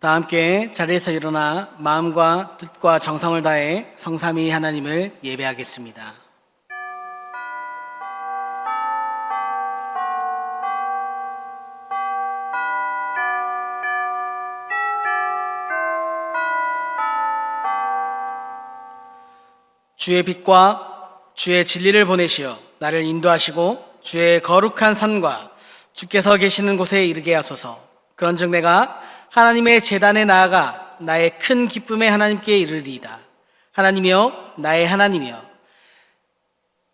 다 함께 자리에서 일어나 마음과 뜻과 정성을 다해 성삼위 하나님을 예배하겠습니다. 주의 빛과 주의 진리를 보내시어 나를 인도하시고 주의 거룩한 산과 주께서 계시는 곳에 이르게 하소서. 그런즉 내가 하나님의 제단에 나아가 나의 큰 기쁨의 하나님께 이르리이다. 하나님이여 나의 하나님이여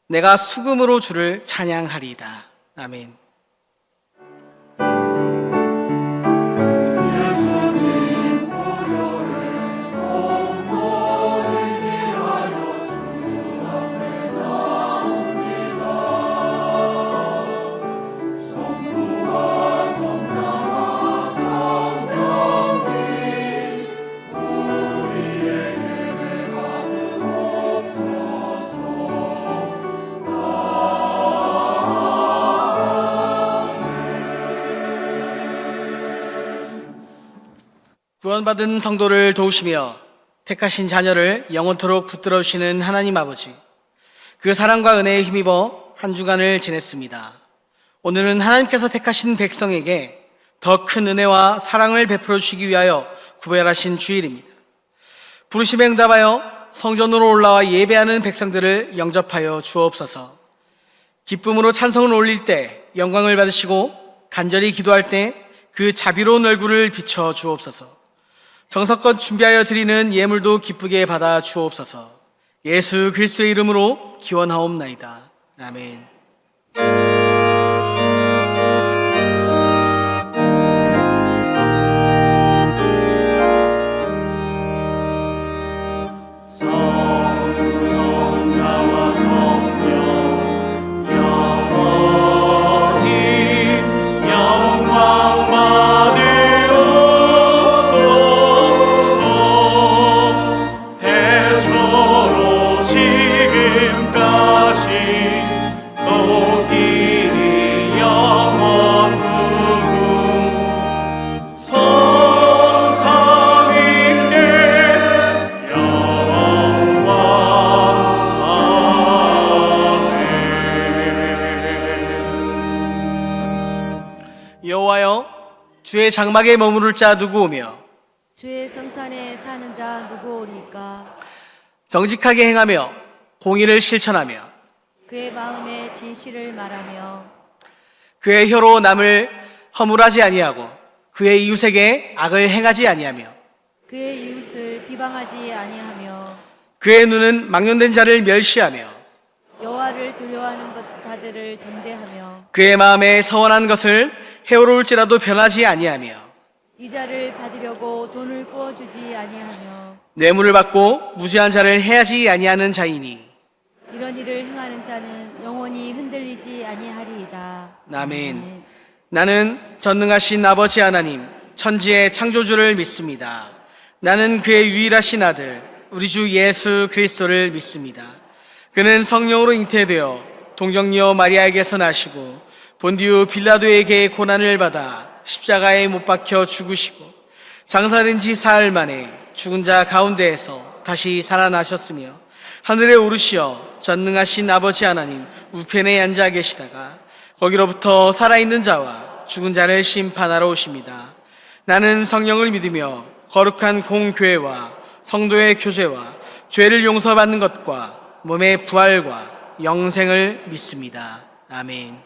내가 수금으로 주를 찬양하리이다. 아멘. 구원받은 성도를 도우시며 택하신 자녀를 영원토록 붙들어 주시는 하나님 아버지, 그 사랑과 은혜에 힘입어 한 주간을 지냈습니다. 오늘은 하나님께서 택하신 백성에게 더 큰 은혜와 사랑을 베풀어 주시기 위하여 구별하신 주일입니다. 부르심에 응답하여 성전으로 올라와 예배하는 백성들을 영접하여 주옵소서. 기쁨으로 찬송을 올릴 때 영광을 받으시고 간절히 기도할 때 그 자비로운 얼굴을 비춰 주옵소서. 정성껏 준비하여 드리는 예물도 기쁘게 받아 주옵소서. 예수 그리스도의 이름으로 기원하옵나이다. 아멘. 여호와여 주의 장막에 머무를 자 누구 오며 주의 성산에 사는 자 누구 오리까? 정직하게 행하며 공의를 실천하며 그의 마음에 진실을 말하며 그의 혀로 남을 허물하지 아니하고 그의 이웃에게 악을 행하지 아니하며 그의 이웃을 비방하지 아니하며 그의 눈은 망령된 자를 멸시하며 여호와를 두려워하는 자들을 전대하며 그의 마음에 서원한 것을 해오를지라도 변하지 아니하며 이자를 받으려고 돈을 꾸어주지 아니하며 뇌물을 받고 무죄한 자를 해하지 아니하는 자이니 이런 일을 행하는 자는 영원히 흔들리지 아니하리이다. 아멘. 나는 전능하신 아버지 하나님 천지의 창조주를 믿습니다. 나는 그의 유일하신 아들 우리 주 예수 그리스도를 믿습니다. 그는 성령으로 잉태되어 동정녀 마리아에게서 나시고 본디오 빌라도에게 고난을 받아 십자가에 못 박혀 죽으시고 장사된 지 사흘 만에 죽은 자 가운데에서 다시 살아나셨으며 하늘에 오르시어 전능하신 아버지 하나님 우편에 앉아 계시다가 거기로부터 살아있는 자와 죽은 자를 심판하러 오십니다. 나는 성령을 믿으며 거룩한 공교회와 성도의 교제와 죄를 용서받는 것과 몸의 부활과 영생을 믿습니다. 아멘.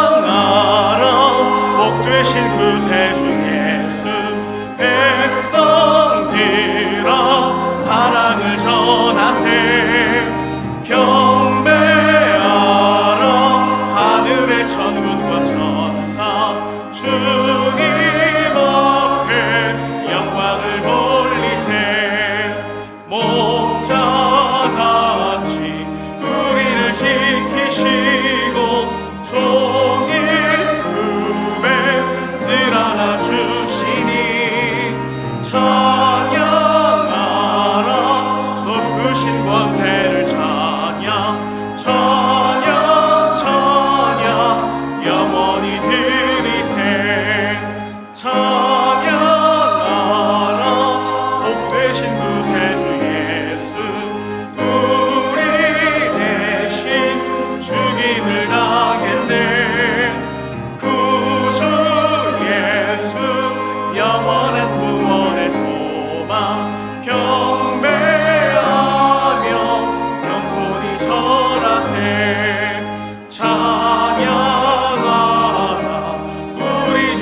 찬양하라 복되신 구세주 예수 백성들아 사랑을 전하세 경배하라 하늘의 천군과 천사 주님 앞에 영광을 돌리세 목자같이 우리를 지키시고 종일 품에 늘 안아주시니 찬양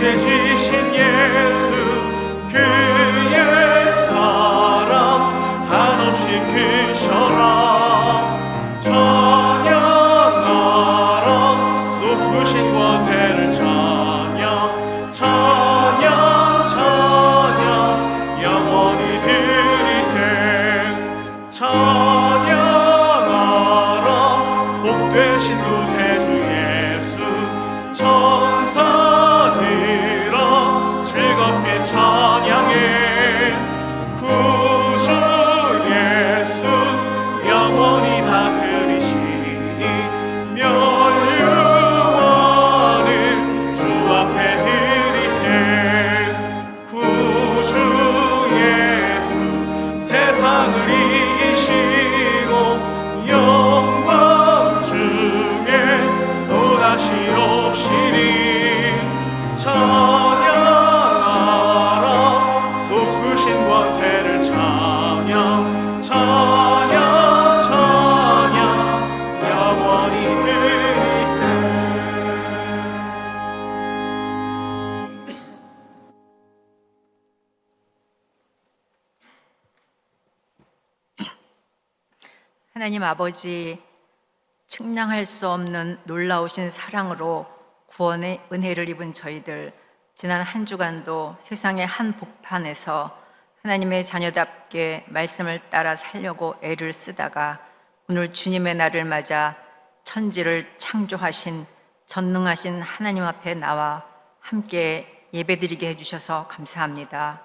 죄 지신 예수 그의 사랑 한없이 크셔라. 찬양하라 높으신 권세를 찬양 찬양 찬양 영원히 드리세. 찬양하라 복되신 구세주 예수 천사들아 즐겁게 찬양해. 구주 예수 영원히 다스리시니 면류하는 주 앞에 드리세. 구주 예수 세상을 이기시고 영광 중에 또다시 오시리. 찬양하라 높으신 권세를 찬양 찬양 찬양 영원히 드리세. 하나님 아버지, 측량할 수 없는 놀라우신 사랑으로 구원의 은혜를 입은 저희들, 지난 한 주간도 세상의 한 복판에서 하나님의 자녀답게 말씀을 따라 살려고 애를 쓰다가 오늘 주님의 날을 맞아 천지를 창조하신 전능하신 하나님 앞에 나와 함께 예배드리게 해주셔서 감사합니다.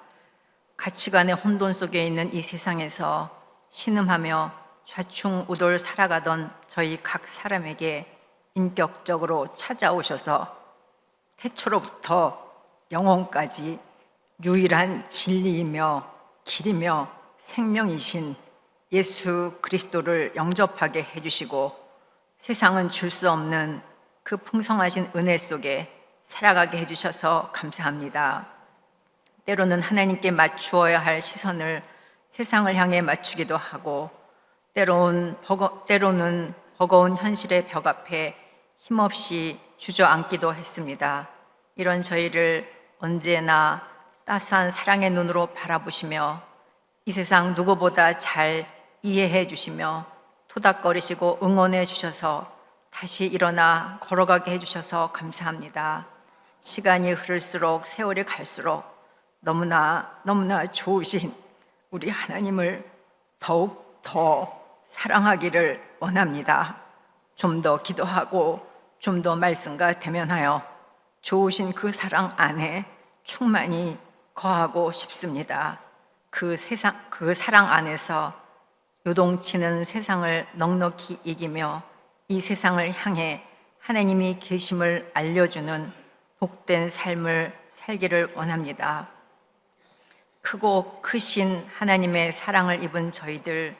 가치관의 혼돈 속에 있는 이 세상에서 신음하며 좌충우돌 살아가던 저희 각 사람에게 인격적으로 찾아오셔서 태초로부터 영혼까지 유일한 진리이며 길이며 생명이신 예수 그리스도를 영접하게 해주시고 세상은 줄 수 없는 그 풍성하신 은혜 속에 살아가게 해주셔서 감사합니다. 때로는 하나님께 맞추어야 할 시선을 세상을 향해 맞추기도 하고 때로는 버거운 현실의 벽 앞에 힘없이 주저앉기도 했습니다. 이런 저희를 언제나 따스한 사랑의 눈으로 바라보시며 이 세상 누구보다 잘 이해해 주시며 토닥거리시고 응원해 주셔서 다시 일어나 걸어가게 해주셔서 감사합니다. 시간이 흐를수록 세월이 갈수록 너무나 좋으신 우리 하나님을 더욱 더 사랑하기를 원합니다. 좀 더 기도하고 좀 더 말씀과 대면하여 좋으신 그 사랑 안에 충만히 거하고 싶습니다. 그 사랑 안에서 요동치는 세상을 넉넉히 이기며 이 세상을 향해 하나님이 계심을 알려주는 복된 삶을 살기를 원합니다. 크고 크신 하나님의 사랑을 입은 저희들,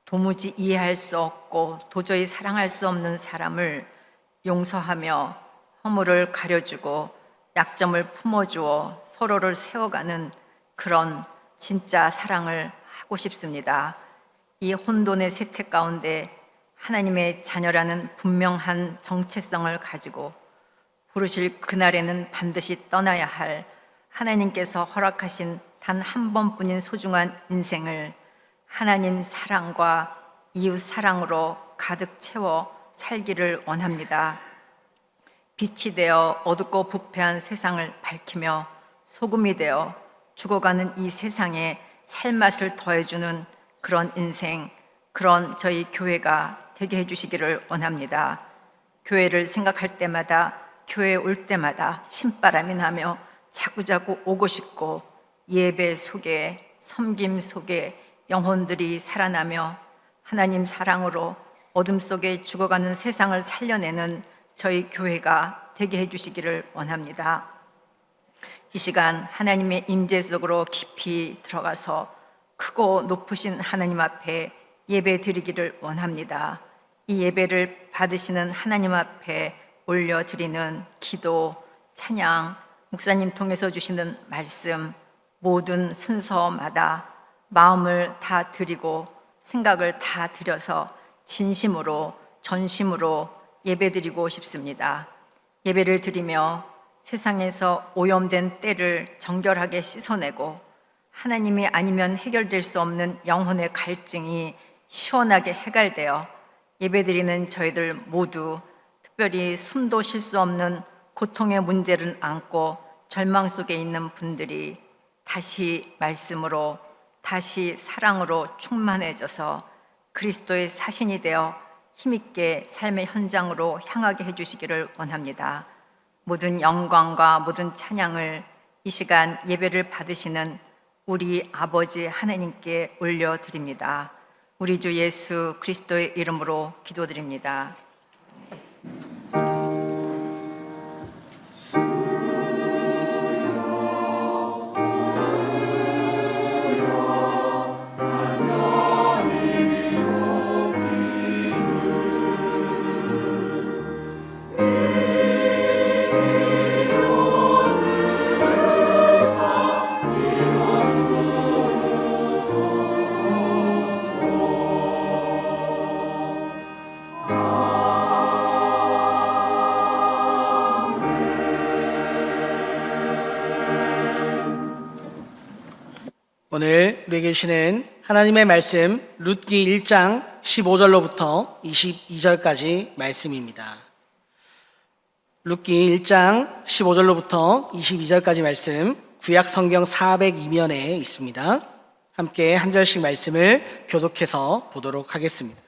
도무지 이해할 수 없고 도저히 사랑할 수 없는 사람을 용서하며 허물을 가려주고 약점을 품어주어 서로를 세워가는 그런 진짜 사랑을 하고 싶습니다. 이 혼돈의 세태 가운데 하나님의 자녀라는 분명한 정체성을 가지고 부르실 그날에는 반드시 떠나야 할 하나님께서 허락하신 단 한 번뿐인 소중한 인생을 하나님 사랑과 이웃 사랑으로 가득 채워 살기를 원합니다. 빛이 되어 어둡고 부패한 세상을 밝히며 소금이 되어 죽어가는 이 세상에 살맛을 더해주는 그런 인생, 그런 저희 교회가 되게 해주시기를 원합니다. 교회를 생각할 때마다, 교회에 올 때마다 신바람이 나며 자꾸자꾸 오고 싶고 예배 속에, 섬김 속에 영혼들이 살아나며 하나님 사랑으로 어둠 속에 죽어가는 세상을 살려내는 저희 교회가 되게 해주시기를 원합니다. 이 시간 하나님의 임재 속으로 깊이 들어가서 크고 높으신 하나님 앞에 예배 드리기를 원합니다. 이 예배를 받으시는 하나님 앞에 올려드리는 기도, 찬양, 목사님 통해서 주시는 말씀, 모든 순서마다 마음을 다 드리고 생각을 다 드려서 진심으로 전심으로 예배드리고 싶습니다. 예배를 드리며 세상에서 오염된 때를 정결하게 씻어내고 하나님이 아니면 해결될 수 없는 영혼의 갈증이 시원하게 해갈되어 예배드리는 저희들 모두, 특별히 숨도 쉴 수 없는 고통의 문제를 안고 절망 속에 있는 분들이 다시 말씀으로, 다시 사랑으로 충만해져서 그리스도의 사신이 되어 힘있게 삶의 현장으로 향하게 해주시기를 원합니다. 모든 영광과 모든 찬양을 이 시간 예배를 받으시는 우리 아버지 하나님께 올려드립니다. 우리 주 예수 그리스도의 이름으로 기도드립니다. 오늘 우리에게 주시는 하나님의 말씀 룻기 1장 15절로부터 22절까지 말씀입니다. 룻기 1장 15절로부터 22절까지 말씀 구약 성경 402면에 있습니다. 함께 한 절씩 말씀을 교독해서 보도록 하겠습니다.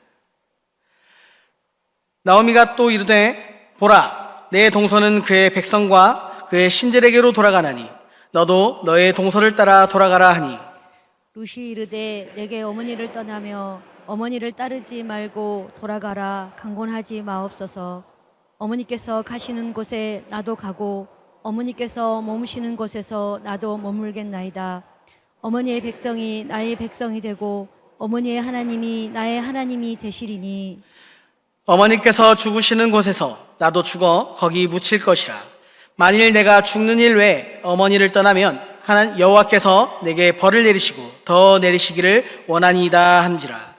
나오미가 또 이르되 보라, 내 동서는 그의 백성과 그의 신들에게로 돌아가나니 너도 너의 동서를 따라 돌아가라 하니, 룻이 이르되 내게 어머니를 떠나며 어머니를 따르지 말고 돌아가라 강권하지 마옵소서. 어머니께서 가시는 곳에 나도 가고 어머니께서 머무시는 곳에서 나도 머물겠나이다. 어머니의 백성이 나의 백성이 되고 어머니의 하나님이 나의 하나님이 되시리니 어머니께서 죽으시는 곳에서 나도 죽어 거기 묻힐 것이라. 만일 내가 죽는 일 외에 어머니를 떠나면 하나님 여호와께서 내게 벌을 내리시고 더 내리시기를 원하니이다 한지라.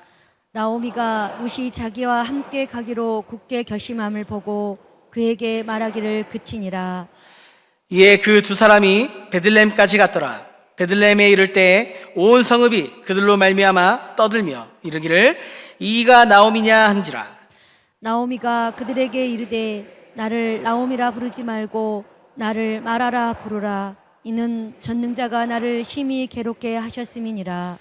나오미가 룻이 자기와 함께 가기로 굳게 결심함을 보고 그에게 말하기를 그치니라. 이에 그 두 사람이 베들레헴까지 갔더라. 베들레헴에 이를 때에 온 성읍이 그들로 말미암아 떠들며 이르기를 이가 나오미냐 한지라. 나오미가 그들에게 이르되 나를 나오미라 부르지 말고 나를 마라라 부르라. 이는 전능자가 나를 심히 괴롭게 하셨음이니라.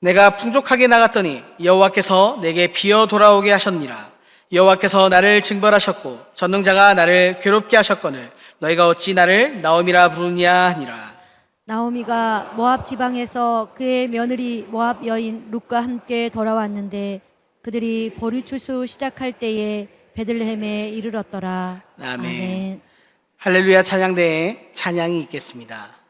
내가 풍족하게 나갔더니 여호와께서 내게 비어 돌아오게 하셨니라. 여호와께서 나를 징벌하셨고 전능자가 나를 괴롭게 하셨거늘 너희가 어찌 나를 나오미라 부르냐 하니라. 나오미가 모압 지방에서 그의 며느리 모압 여인 룻과 함께 돌아왔는데 그들이 보리 추수 시작할 때에 베들레헴에 이르렀더라. 아멘. 할렐루야 찬양대에 찬양이 있겠습니다.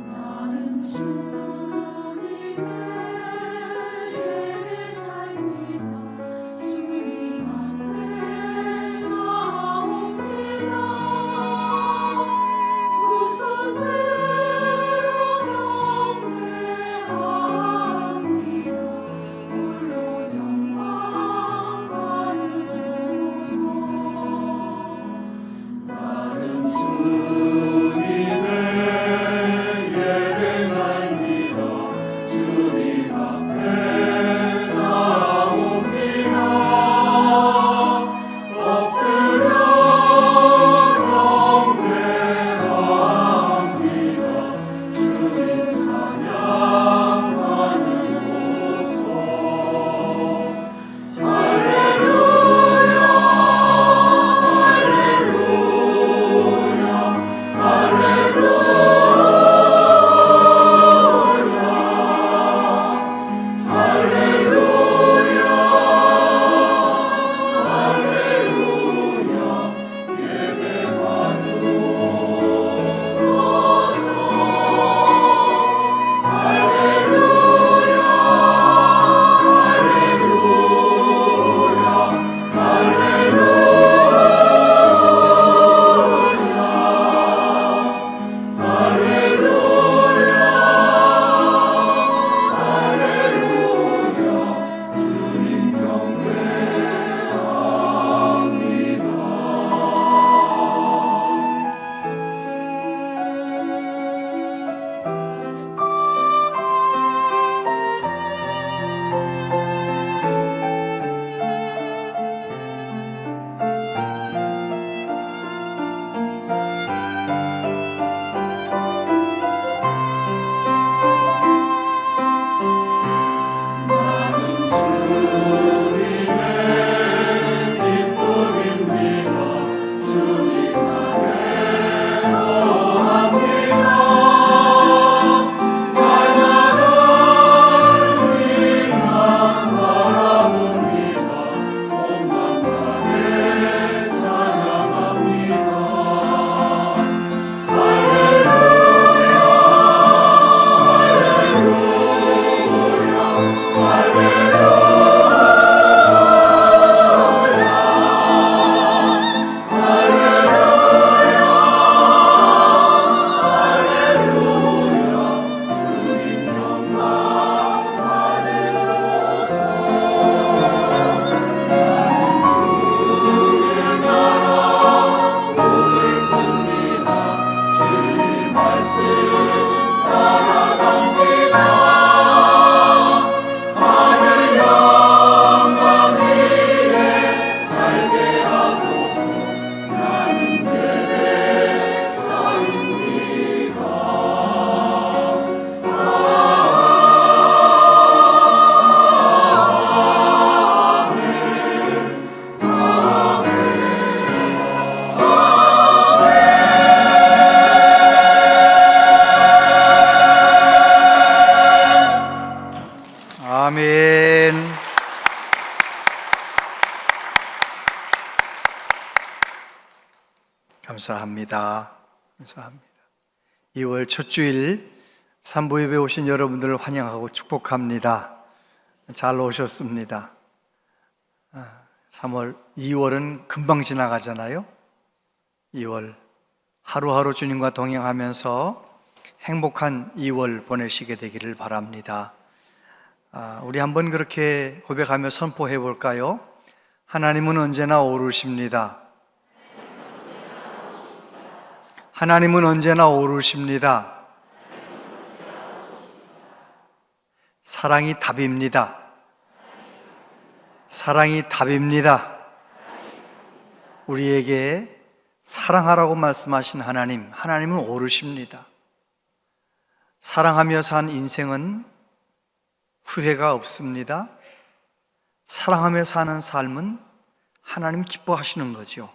나는 주님의 예배 삶 아멘. 감사합니다. 감사합니다. 2월 첫 주일 산부 예배 오신 여러분들을 환영하고 축복합니다. 잘 오셨습니다. 2월은 금방 지나가잖아요. 2월 하루하루 주님과 동행하면서 행복한 2월 보내시게 되기를 바랍니다. 우리 한번 그렇게 고백하며 선포해 볼까요? 하나님은 언제나 오르십니다. 하나님은 언제나 오르십니다. 사랑이 답입니다. 사랑이 답입니다. 우리에게 사랑하라고 말씀하신 하나님, 하나님은 오르십니다. 사랑하며 산 인생은 후회가 없습니다. 사랑하며 사는 삶은 하나님 기뻐하시는 거죠.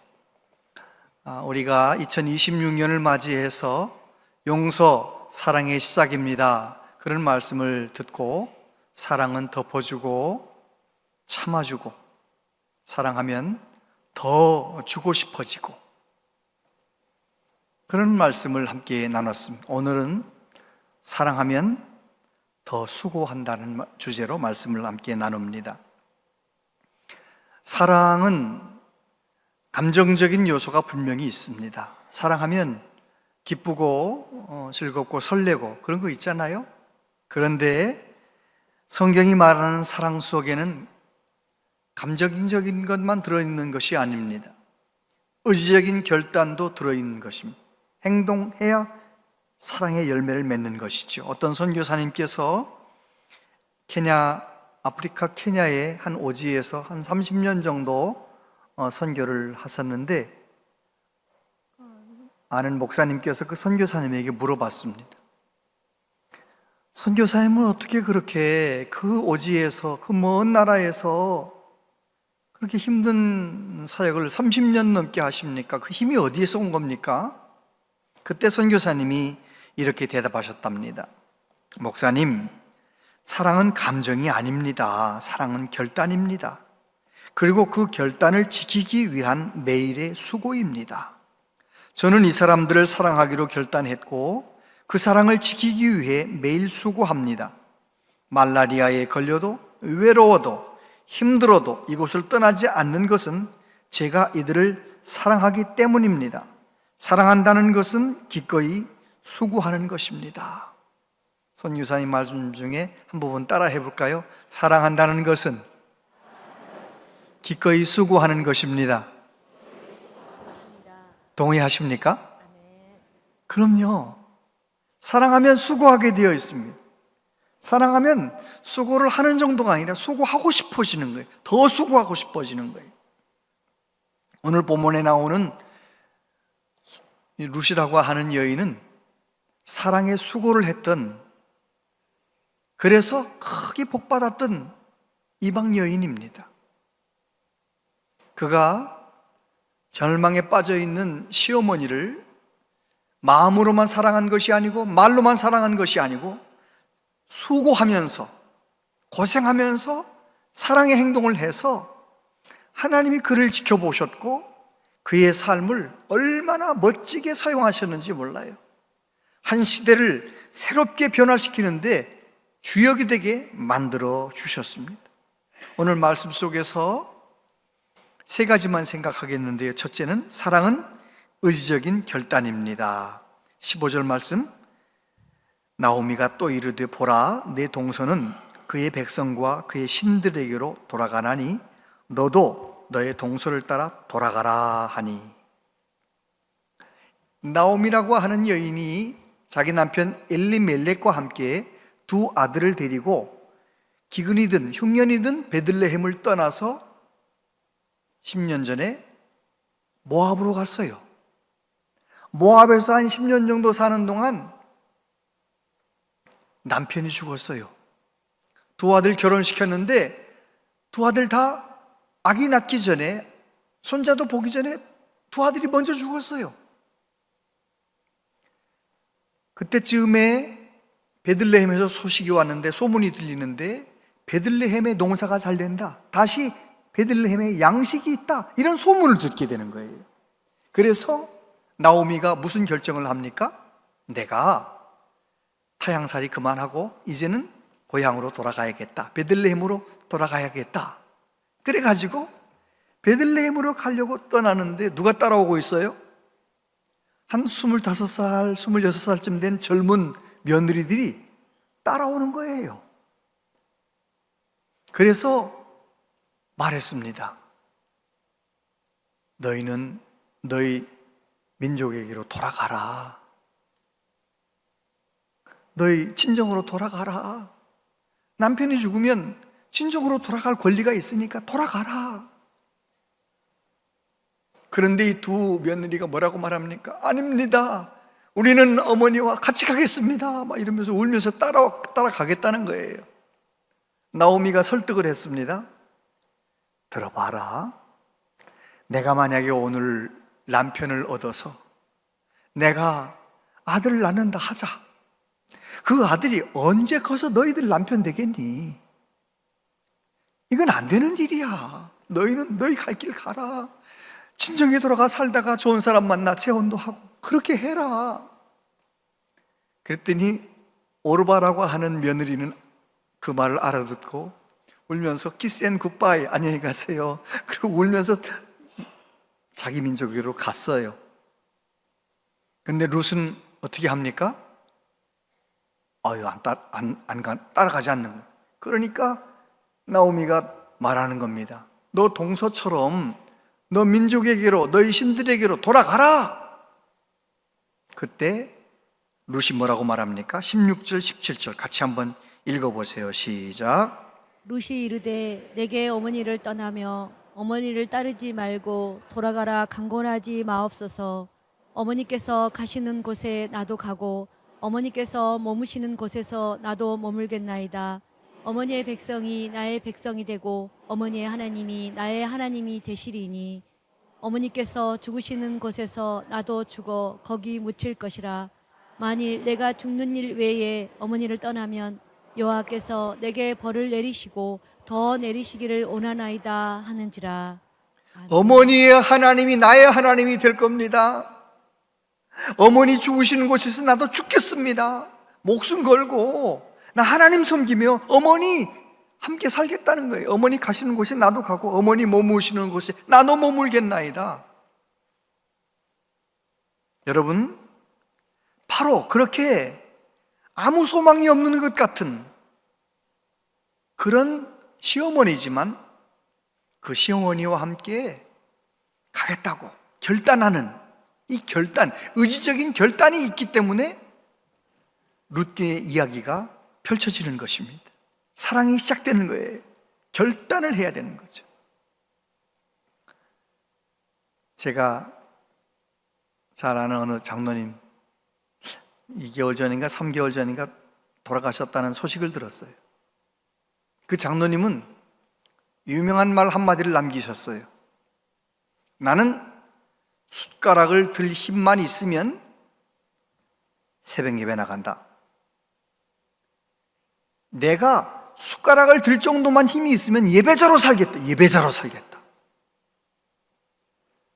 우리가 2026년을 맞이해서 용서, 사랑의 시작입니다. 그런 말씀을 듣고 사랑은 덮어주고 참아주고 사랑하면 더 주고 싶어지고 그런 말씀을 함께 나눴습니다. 오늘은 사랑하면 더 수고한다는 주제로 말씀을 함께 나눕니다. 사랑은 감정적인 요소가 분명히 있습니다. 사랑하면 기쁘고 즐겁고 설레고 그런 거 있잖아요. 그런데 성경이 말하는 사랑 속에는 감정적인 것만 들어있는 것이 아닙니다. 의지적인 결단도 들어있는 것입니다. 행동해야 사랑의 열매를 맺는 것이죠. 어떤 선교사님께서 아프리카 케냐의 한 오지에서 한 30년 정도 선교를 하셨는데 아는 목사님께서 그 선교사님에게 물어봤습니다. 선교사님은 어떻게 그렇게 그 오지에서 그 먼 나라에서 그렇게 힘든 사역을 30년 넘게 하십니까? 그 힘이 어디에서 온 겁니까? 그때 선교사님이 이렇게 대답하셨답니다. 목사님, 사랑은 감정이 아닙니다. 사랑은 결단입니다. 그리고 그 결단을 지키기 위한 매일의 수고입니다. 저는 이 사람들을 사랑하기로 결단했고 그 사랑을 지키기 위해 매일 수고합니다. 말라리아에 걸려도 외로워도 힘들어도 이곳을 떠나지 않는 것은 제가 이들을 사랑하기 때문입니다. 사랑한다는 것은 기꺼이 수고하는 것입니다. 선교사님 말씀 중에 한 부분 따라 해볼까요? 사랑한다는 것은 기꺼이 수고하는 것입니다. 동의하십니까? 그럼요. 사랑하면 수고하게 되어 있습니다. 사랑하면 수고를 하는 정도가 아니라 수고하고 싶어지는 거예요. 더 수고하고 싶어지는 거예요. 오늘 본문에 나오는 루시라고 하는 여인은 사랑에 수고를 했던, 그래서 크게 복받았던 이방 여인입니다. 그가 절망에 빠져 있는 시어머니를 마음으로만 사랑한 것이 아니고 말로만 사랑한 것이 아니고 수고하면서 고생하면서 사랑의 행동을 해서 하나님이 그를 지켜보셨고 그의 삶을 얼마나 멋지게 사용하셨는지 몰라요. 한 시대를 새롭게 변화시키는데 주역이 되게 만들어 주셨습니다. 오늘 말씀 속에서 세 가지만 생각하겠는데요. 첫째는 사랑은 의지적인 결단입니다. 15절 말씀, 나오미가 또 이르되 보라, 내 동서는 그의 백성과 그의 신들에게로 돌아가나니 너도 너의 동서를 따라 돌아가라 하니. 나오미라고 하는 여인이 자기 남편 엘리멜렉과 함께 두 아들을 데리고 기근이든 흉년이든 베들레헴을 떠나서 10년 전에 모압으로 갔어요. 모압에서 한 10년 정도 사는 동안 남편이 죽었어요. 두 아들 결혼시켰는데 두 아들 다 아기 낳기 전에, 손자도 보기 전에 두 아들이 먼저 죽었어요. 그때쯤에 베들레헴에서 소식이 왔는데, 소문이 들리는데 베들레헴의 농사가 잘 된다, 다시 베들레헴에 양식이 있다, 이런 소문을 듣게 되는 거예요. 그래서 나오미가 무슨 결정을 합니까? 내가 타향살이 그만하고 이제는 고향으로 돌아가야겠다, 베들레헴으로 돌아가야겠다. 그래가지고 베들레헴으로 가려고 떠나는데 누가 따라오고 있어요? 한 25살, 26살쯤 된 젊은 며느리들이 따라오는 거예요. 그래서 말했습니다. 너희는 너희 민족에게로 돌아가라. 너희 친정으로 돌아가라. 남편이 죽으면 친정으로 돌아갈 권리가 있으니까 돌아가라. 그런데 이 두 며느리가 뭐라고 말합니까? 아닙니다. 우리는 어머니와 같이 가겠습니다. 막 이러면서 울면서 따라가겠다는 거예요. 나오미가 설득을 했습니다. 들어봐라. 내가 만약에 오늘 남편을 얻어서 내가 아들을 낳는다 하자. 그 아들이 언제 커서 너희들 남편 되겠니? 이건 안 되는 일이야. 너희는 너희 갈 길 가라. 친정에 돌아가 살다가 좋은 사람 만나 재혼도 하고 그렇게 해라. 그랬더니 오르바라고 하는 며느리는 그 말을 알아듣고 울면서 키스 앤 굿바이, 안녕히 가세요. 그리고 울면서 자기 민족으로 갔어요. 근데 룻은 어떻게 합니까? 따라가지 않는 거예요. 그러니까 나오미가 말하는 겁니다. 너 동서처럼 너 민족에게로, 너희 신들에게로 돌아가라. 그때 룻이 뭐라고 말합니까? 16절, 17절 같이 한번 읽어보세요. 시작. 룻이 이르되 내게 어머니를 떠나며 어머니를 따르지 말고 돌아가라 강권하지 마옵소서. 어머니께서 가시는 곳에 나도 가고 어머니께서 머무시는 곳에서 나도 머물겠나이다. 어머니의 백성이 나의 백성이 되고 어머니의 하나님이 나의 하나님이 되시리니 어머니께서 죽으시는 곳에서 나도 죽어 거기 묻힐 것이라. 만일 내가 죽는 일 외에 어머니를 떠나면 여호와께서 내게 벌을 내리시고 더 내리시기를 원하나이다 하는지라. 아멘. 어머니의 하나님이 나의 하나님이 될 겁니다. 어머니 죽으시는 곳에서 나도 죽겠습니다. 목숨 걸고 나 하나님 섬기며 어머니 함께 살겠다는 거예요. 어머니 가시는 곳에 나도 가고 어머니 머무시는 곳에 나도 머물겠나이다. 여러분, 바로 그렇게 아무 소망이 없는 것 같은 그런 시어머니지만 그 시어머니와 함께 가겠다고 결단하는 이 결단, 의지적인 결단이 있기 때문에 룻의 이야기가 펼쳐지는 것입니다. 사랑이 시작되는 거예요. 결단을 해야 되는 거죠. 제가 잘 아는 어느 장로님 2개월 전인가 3개월 전인가 돌아가셨다는 소식을 들었어요. 그 장로님은 유명한 말 한마디를 남기셨어요. 나는 숟가락을 들 힘만 있으면 새벽 예배 나간다. 내가 숟가락을 들 정도만 힘이 있으면 예배자로 살겠다. 예배자로 살겠다.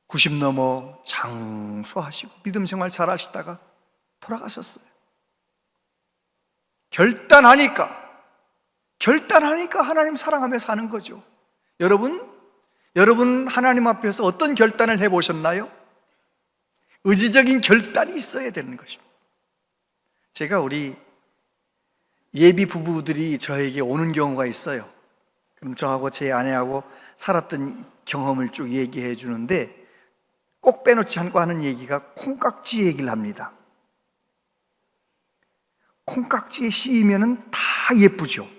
90 넘어 장수하시고 믿음 생활 잘 하시다가 돌아가셨어요. 결단하니까 하나님 사랑하며 사는 거죠. 여러분 하나님 앞에서 어떤 결단을 해보셨나요? 의지적인 결단이 있어야 되는 것입니다. 제가 우리 예비 부부들이 저에게 오는 경우가 있어요. 그럼 저하고 제 아내하고 살았던 경험을 쭉 얘기해 주는데 꼭 빼놓지 않고 하는 얘기가 콩깍지 얘기를 합니다. 콩깍지에 씌이면 다 예쁘죠.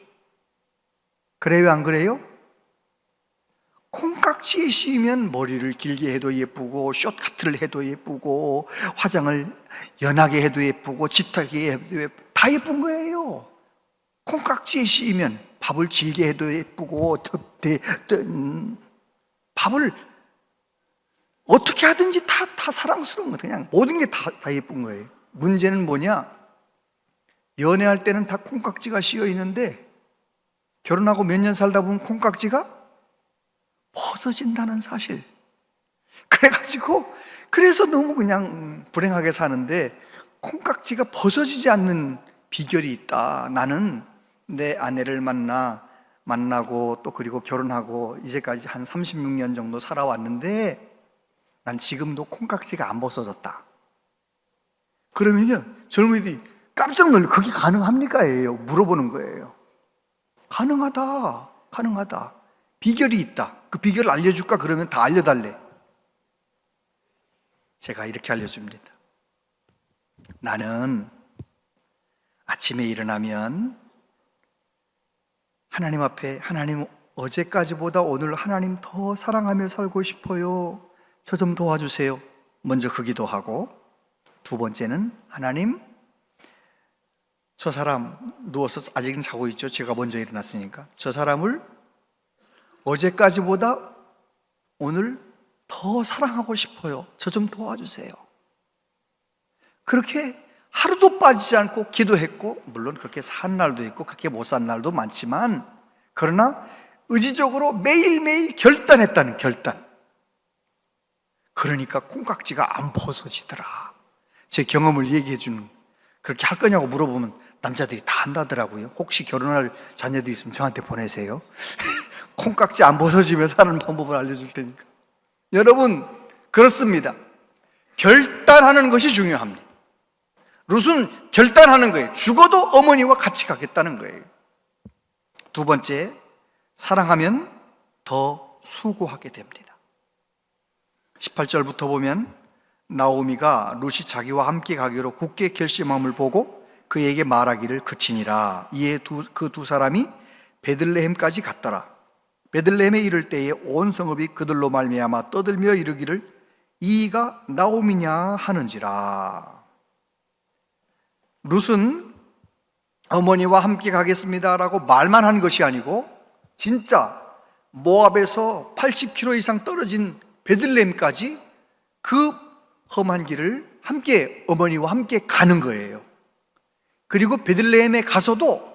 그래요, 안 그래요? 콩깍지에 씌이면 머리를 길게 해도 예쁘고 숏카트를 해도 예쁘고 화장을 연하게 해도 예쁘고 짙게 해도 예쁘고 다 예쁜 거예요. 콩깍지에 씌이면 밥을 질게 해도 예쁘고 밥을 어떻게 하든지 다 사랑스러운 거, 그냥 모든 게 다 예쁜 거예요. 문제는 뭐냐? 연애할 때는 다 콩깍지가 씌어 있는데 결혼하고 몇 년 살다 보면 콩깍지가 벗어진다는 사실. 그래서 너무 그냥 불행하게 사는데, 콩깍지가 벗어지지 않는 비결이 있다. 나는 내 아내를 만나고 또 그리고 결혼하고 이제까지 한 36년 정도 살아왔는데 난 지금도 콩깍지가 안 벗어졌다. 그러면요, 젊은이들이 깜짝 놀래. 그게 가능합니까? 예요. 물어보는 거예요. 가능하다. 비결이 있다. 그 비결을 알려줄까? 그러면 다 알려달래. 제가 이렇게 알려줍니다. 나는 아침에 일어나면 하나님 앞에, 하나님, 어제까지보다 오늘 하나님 더 사랑하며 살고 싶어요. 저 좀 도와주세요. 먼저 그 기도하고, 두 번째는 하나님, 저 사람 누워서 아직은 자고 있죠. 제가 먼저 일어났으니까 저 사람을 어제까지보다 오늘 더 사랑하고 싶어요. 저 좀 도와주세요. 그렇게 하루도 빠지지 않고 기도했고, 물론 그렇게 산 날도 있고 그렇게 못 산 날도 많지만, 그러나 의지적으로 매일매일 결단했다는 결단. 그러니까 콩깍지가 안 벗어지더라. 제 경험을 얘기해 주는, 그렇게 할 거냐고 물어보면 남자들이 다 한다더라고요. 혹시 결혼할 자녀도 있으면 저한테 보내세요. 콩깍지 안 벗어지며 사는 방법을 알려줄 테니까. 여러분, 그렇습니다. 결단하는 것이 중요합니다. 룻은 결단하는 거예요. 죽어도 어머니와 같이 가겠다는 거예요. 두 번째, 사랑하면 더 수고하게 됩니다. 18절부터 보면 나오미가 룻이 자기와 함께 가기로 굳게 결심함을 보고 그에게 말하기를 그치니라. 이에 그 두 사람이 베들레헴까지 갔더라. 베들레헴에 이를 때에 온 성읍이 그들로 말미암아 떠들며 이르기를 이가 나오미냐 하는지라. 룻은 어머니와 함께 가겠습니다라고 말만 한 것이 아니고 진짜 모압에서 80km 이상 떨어진 베들레헴까지 그 험한 길을 함께, 어머니와 함께 가는 거예요. 그리고 베들레헴에 가서도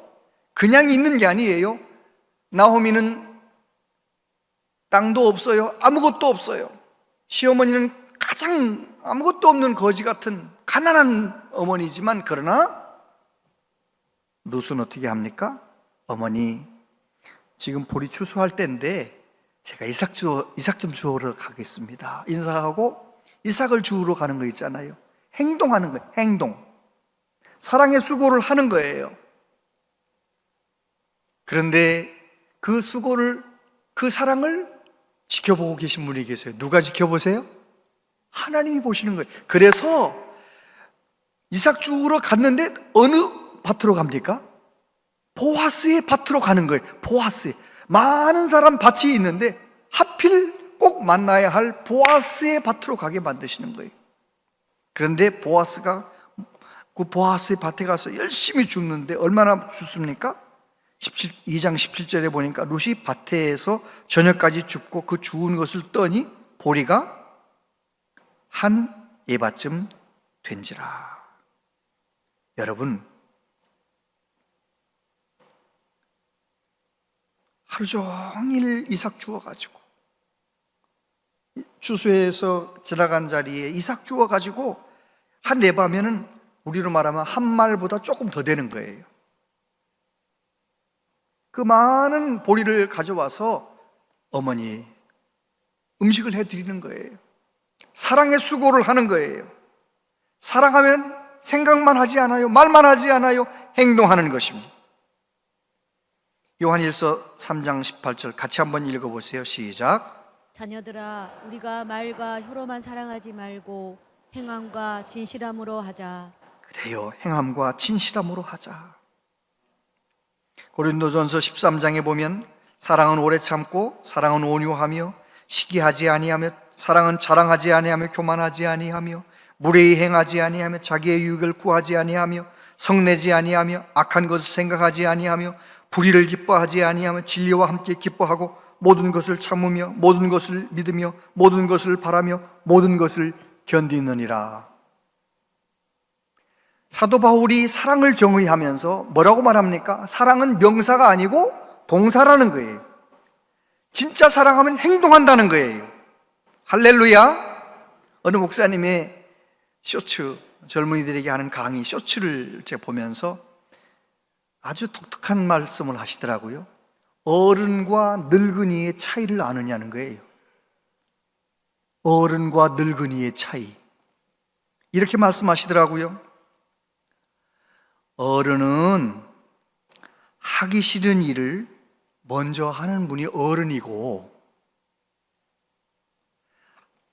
그냥 있는 게 아니에요. 나오미는 땅도 없어요. 아무것도 없어요. 시어머니는 가장 아무것도 없는 거지 같은 가난한 어머니지만, 그러나 룻은 어떻게 합니까? 어머니, 지금 보리 추수할 때인데 제가 이삭 좀 주우러 가겠습니다. 인사하고 이삭을 주우러 가는 거 있잖아요. 행동하는 거예요. 행동. 사랑의 수고를 하는 거예요. 그런데 그 수고를, 그 사랑을 지켜보고 계신 분이 계세요. 누가 지켜보세요? 하나님이 보시는 거예요. 그래서 이삭 주우러 갔는데 어느 밭으로 갑니까? 보아스의 밭으로 가는 거예요. 보아스. 많은 사람 밭이 있는데 하필 꼭 만나야 할 보아스의 밭으로 가게 만드시는 거예요. 그런데 보아스가 그 보아스의 밭에 가서 열심히 줍는데 얼마나 줍습니까? 2장 17절에 보니까 룻이 밭에서 저녁까지 줍고 그 주운 것을 떠니 보리가 한 에바쯤 된지라. 여러분, 하루 종일 이삭 주워가지고 주수해서 지나간 자리에 이삭 주워가지고 한 에바면은 우리로 말하면 한 말보다 조금 더 되는 거예요. 그 많은 보리를 가져와서 어머니 음식을 해드리는 거예요. 사랑의 수고를 하는 거예요. 사랑하면 생각만 하지 않아요. 말만 하지 않아요. 행동하는 것입니다. 요한일서 3장 18절 같이 한번 읽어보세요. 시작. 자녀들아, 우리가 말과 혀로만 사랑하지 말고 행함과 진실함으로 하자. 그래요. 행함과 진실함으로 하자. 고린도전서 13장에 보면 사랑은 오래 참고 사랑은 온유하며 시기하지 아니하며 사랑은 자랑하지 아니하며 교만하지 아니하며 무례히 행하지 아니하며 자기의 유익을 구하지 아니하며 성내지 아니하며 악한 것을 생각하지 아니하며 불의를 기뻐하지 아니하며 진리와 함께 기뻐하고 모든 것을 참으며 모든 것을 믿으며 모든 것을 바라며 모든 것을 견디느니라. 사도 바울이 사랑을 정의하면서 뭐라고 말합니까? 사랑은 명사가 아니고 동사라는 거예요. 진짜 사랑하면 행동한다는 거예요. 할렐루야. 어느 목사님의 쇼츠, 젊은이들에게 하는 강의 쇼츠를 제가 보면서 아주 독특한 말씀을 하시더라고요. 어른과 늙은이의 차이를 아느냐는 거예요. 어른과 늙은이의 차이. 이렇게 말씀하시더라고요. 어른은 하기 싫은 일을 먼저 하는 분이 어른이고,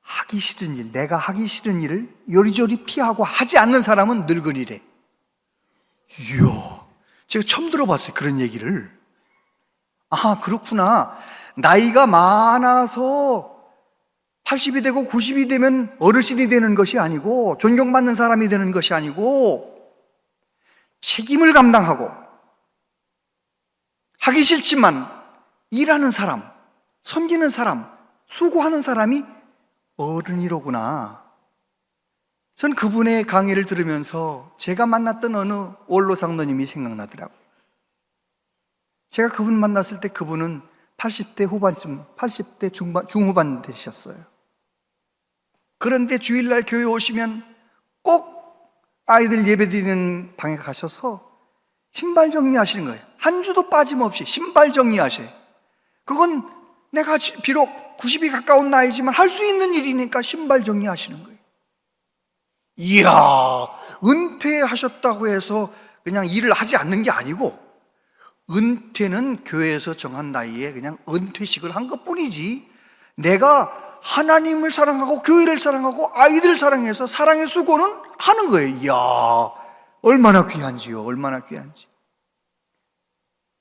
하기 싫은 일, 내가 하기 싫은 일을 요리조리 피하고 하지 않는 사람은 늙은이래. 이야, 제가 처음 들어봤어요, 그런 얘기를. 아, 그렇구나. 나이가 많아서 80이 되고 90이 되면 어르신이 되는 것이 아니고, 존경받는 사람이 되는 것이 아니고, 책임을 감당하고 하기 싫지만 일하는 사람, 섬기는 사람, 수고하는 사람이 어른이로구나. 전 그분의 강의를 들으면서 제가 만났던 어느 원로 장로님이 생각나더라고요. 제가 그분 만났을 때 그분은 80대 후반쯤, 80대 중후반 되셨어요. 그런데 주일날 교회 오시면 꼭 아이들 예배드리는 방에 가셔서 신발 정리하시는 거예요. 한 주도 빠짐없이 신발 정리하셔요. 그건 내가 비록 90이 가까운 나이지만 할 수 있는 일이니까 신발 정리하시는 거예요. 이야, 은퇴하셨다고 해서 그냥 일을 하지 않는 게 아니고, 은퇴는 교회에서 정한 나이에 그냥 은퇴식을 한 것뿐이지, 내가 하나님을 사랑하고 교회를 사랑하고 아이들을 사랑해서 사랑의 수고는 하는 거예요. 이야, 얼마나 귀한지요. 얼마나 귀한지.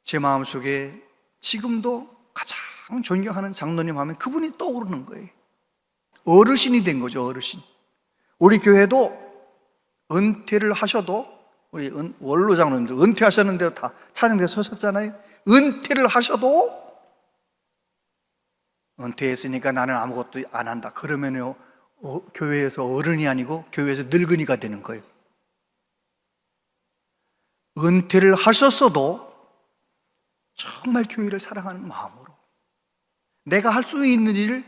제 마음속에 지금도 가장 존경하는 장로님 하면 그분이 떠오르는 거예요. 어르신이 된 거죠. 어르신. 우리 교회도 은퇴를 하셔도, 우리 원로 장로님들 은퇴하셨는데도 다 찬양대에 서셨잖아요. 은퇴를 하셔도 은퇴했으니까 나는 아무것도 안 한다, 그러면요, 교회에서 어른이 아니고 교회에서 늙은이가 되는 거예요. 은퇴를 하셨어도 정말 교회를 사랑하는 마음으로 내가 할 수 있는 일을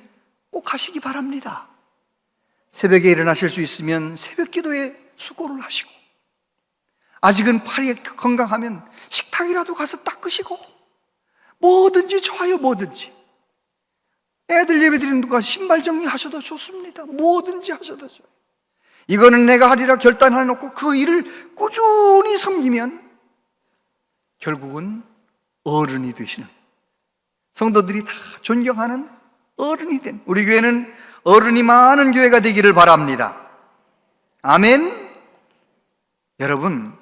꼭 하시기 바랍니다. 새벽에 일어나실 수 있으면 새벽 기도에 수고를 하시고, 아직은 팔이 건강하면 식탁이라도 가서 닦으시고, 뭐든지 좋아요. 뭐든지. 애들 예배 드리는 누가 신발 정리하셔도 좋습니다. 뭐든지 하셔도 좋아요. 이거는 내가 하리라 결단해놓고 그 일을 꾸준히 섬기면 결국은 어른이 되시는, 성도들이 다 존경하는 어른이 된, 우리 교회는 어른이 많은 교회가 되기를 바랍니다. 아멘. 여러분,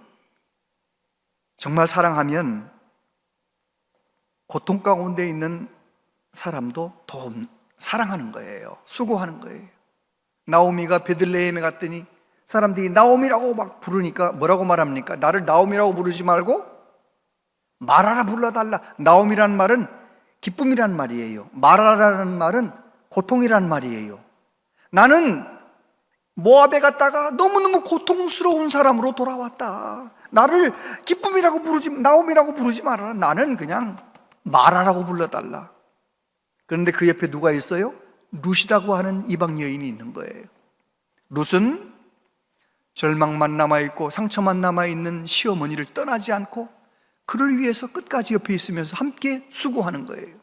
정말 사랑하면 고통 가운데 있는 사람도 더 사랑하는 거예요. 수고하는 거예요. 나오미가 베들레헴에 갔더니 사람들이 나오미라고 막 부르니까 뭐라고 말합니까? 나를 나오미라고 부르지 말고 마라라 불러달라. 나오미라는 말은 기쁨이란 말이에요. 마라라는 말은 고통이란 말이에요. 나는 모압에 갔다가 너무너무 고통스러운 사람으로 돌아왔다. 나를 기쁨이라고 부르지, 나오미라고 부르지 말아라. 나는 그냥 마라라고 불러달라. 그런데 그 옆에 누가 있어요? 룻이라고 하는 이방 여인이 있는 거예요. 룻은 절망만 남아있고 상처만 남아있는 시어머니를 떠나지 않고 그를 위해서 끝까지 옆에 있으면서 함께 수고하는 거예요.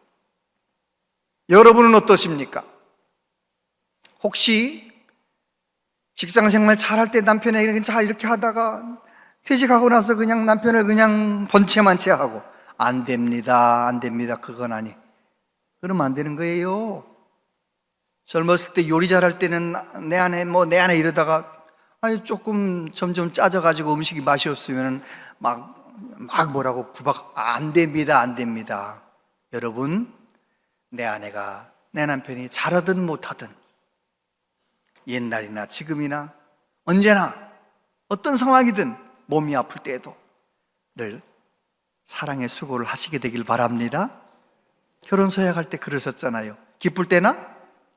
여러분은 어떠십니까? 혹시 직장생활 잘할 때 남편에게 잘 이렇게 하다가 퇴직하고 나서 그냥 남편을 그냥 본체만 채하고 안 됩니다, 안 됩니다, 그건 아니, 그러면 안 되는 거예요. 젊었을 때 요리 잘할 때는 내 안에 이러다가 아니 조금 점점 짜져가지고 음식이 맛이 없으면 막 뭐라고 구박, 안 됩니다, 안 됩니다. 여러분, 내 아내가, 내 남편이 잘하든 못하든 옛날이나 지금이나 언제나 어떤 상황이든 몸이 아플 때에도 늘 사랑의 수고를 하시게 되길 바랍니다. 결혼 서약할 때 그러셨잖아요. 기쁠 때나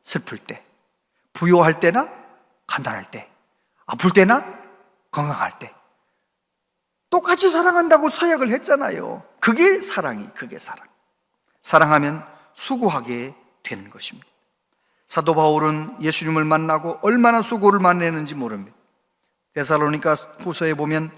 슬플 때, 부요할 때나 가난할 때, 아플 때나 건강할 때 똑같이 사랑한다고 서약을 했잖아요. 그게 사랑이, 그게 사랑. 사랑하면 수고하게 되는 것입니다. 사도 바울은 예수님을 만나고 얼마나 수고를 많이 했는지 모릅니다. 데살로니가 후서에 보면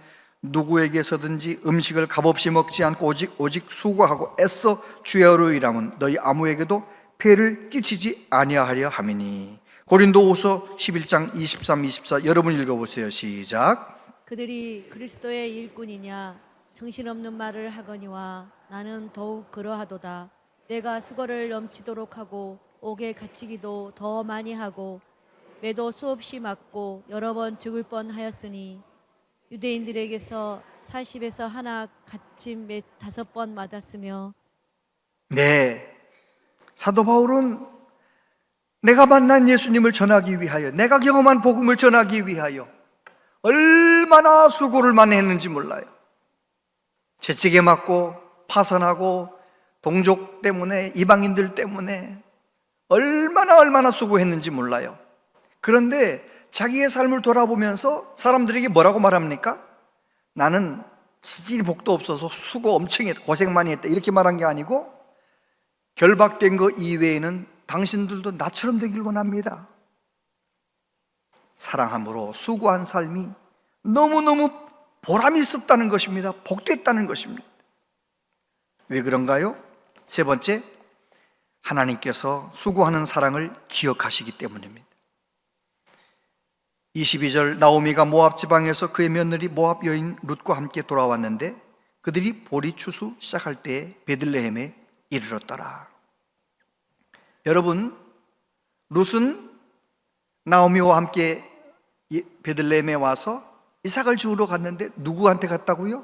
누구에게서든지 음식을 값없이 먹지 않고 오직 수고하고 애써 주야로 일하면 너희 아무에게도 폐를 끼치지 아니하려 함이니. 고린도후서 11장 23, 24 여러분 읽어보세요. 시작. 그들이 그리스도의 일꾼이냐 정신없는 말을 하거니와 나는 더욱 그러하도다. 내가 수고를 넘치도록 하고 옥에 갇히기도 더 많이 하고 매도 수없이 맞고 여러 번 죽을 뻔하였으니 유대인들에게서 40에서 하나 갇힌 5번 맞았으며. 네, 사도 바울은 내가 만난 예수님을 전하기 위하여, 내가 경험한 복음을 전하기 위하여 얼마나 수고를 많이 했는지 몰라요. 채찍에 맞고 파선하고 동족 때문에, 이방인들 때문에 얼마나 수고했는지 몰라요. 그런데 자기의 삶을 돌아보면서 사람들에게 뭐라고 말합니까? 나는 지질이 복도 없어서 수고 엄청 했다, 고생 많이 했다, 이렇게 말한 게 아니고 결박된 거 이외에는 당신들도 나처럼 되길 원합니다. 사랑함으로 수고한 삶이 너무너무 보람이 있었다는 것입니다. 복됐다는 것입니다. 왜 그런가요? 세 번째, 하나님께서 수고하는 사랑을 기억하시기 때문입니다. 22절, 나오미가 모압 지방에서 그의 며느리 모압 여인 룻과 함께 돌아왔는데 그들이 보리 추수 시작할 때에 베들레헴에 이르렀더라. 여러분, 룻은 나오미와 함께 베들레헴에 와서 이삭을 주우러 갔는데 누구한테 갔다고요?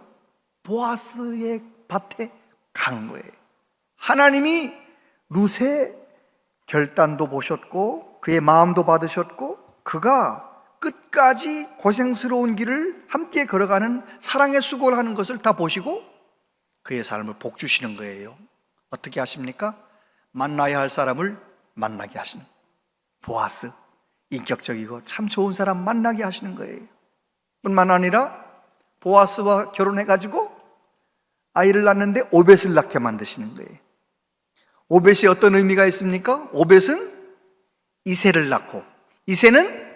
보아스의 밭에 간 거예요. 하나님이 룻의 결단도 보셨고 그의 마음도 받으셨고 그가 끝까지 고생스러운 길을 함께 걸어가는 사랑의 수고를 하는 것을 다 보시고 그의 삶을 복 주시는 거예요. 어떻게 하십니까? 만나야 할 사람을 만나게 하시는, 보아스, 인격적이고 참 좋은 사람 만나게 하시는 거예요. 뿐만 아니라 보아스와 결혼해가지고 아이를 낳는데 오벳을 낳게 만드시는 거예요. 오벳이 어떤 의미가 있습니까? 오벳은 이새를 낳고 이새는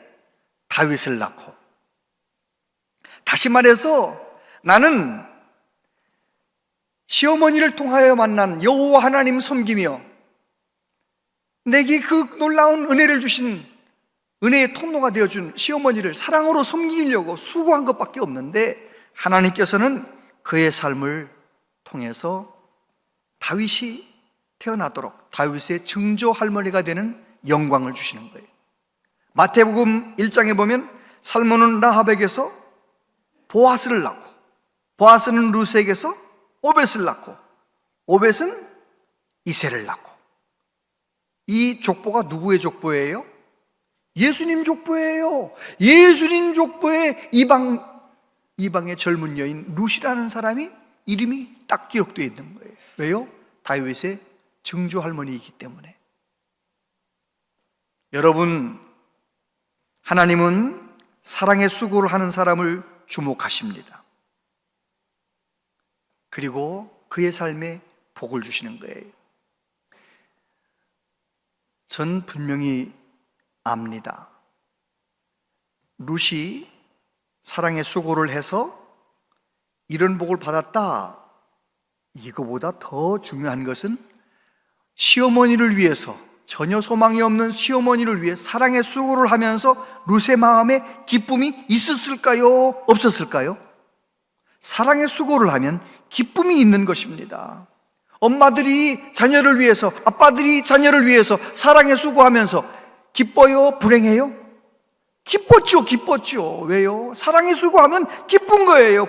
다윗을 낳고. 다시 말해서 나는 시어머니를 통하여 만난 여호와 하나님 섬기며 내게 그 놀라운 은혜를 주신 은혜의 통로가 되어준 시어머니를 사랑으로 섬기려고 수고한 것밖에 없는데 하나님께서는 그의 삶을 통해서 다윗이 태어나도록 다윗의 증조 할머니가 되는 영광을 주시는 거예요. 마태복음 1장에 보면 살몬은 라합에게서 보아스를 낳고 보아스는 룻에게서 오벳을 낳고 오벳은 이새를 낳고. 이 족보가 누구의 족보예요? 예수님 족보예요. 예수님 족보에 이방의 젊은 여인 룻이라는 사람이 이름이 딱 기록되어 있는 거예요. 왜요? 다윗의 증조 할머니이기 때문에. 여러분, 하나님은 사랑의 수고를 하는 사람을 주목하십니다. 그리고 그의 삶에 복을 주시는 거예요. 전 분명히 압니다. 룻이 사랑의 수고를 해서 이런 복을 받았다. 이거보다 더 중요한 것은 시어머니를 위해서, 전혀 소망이 없는 시어머니를 위해 사랑의 수고를 하면서 룻의 마음에 기쁨이 있었을까요? 없었을까요? 사랑의 수고를 하면 기쁨이 있는 것입니다. 엄마들이 자녀를 위해서, 아빠들이 자녀를 위해서 사랑의 수고하면서 기뻐요? 불행해요? 기뻤죠. 왜요? 사랑의 수고하면 기쁜 거예요.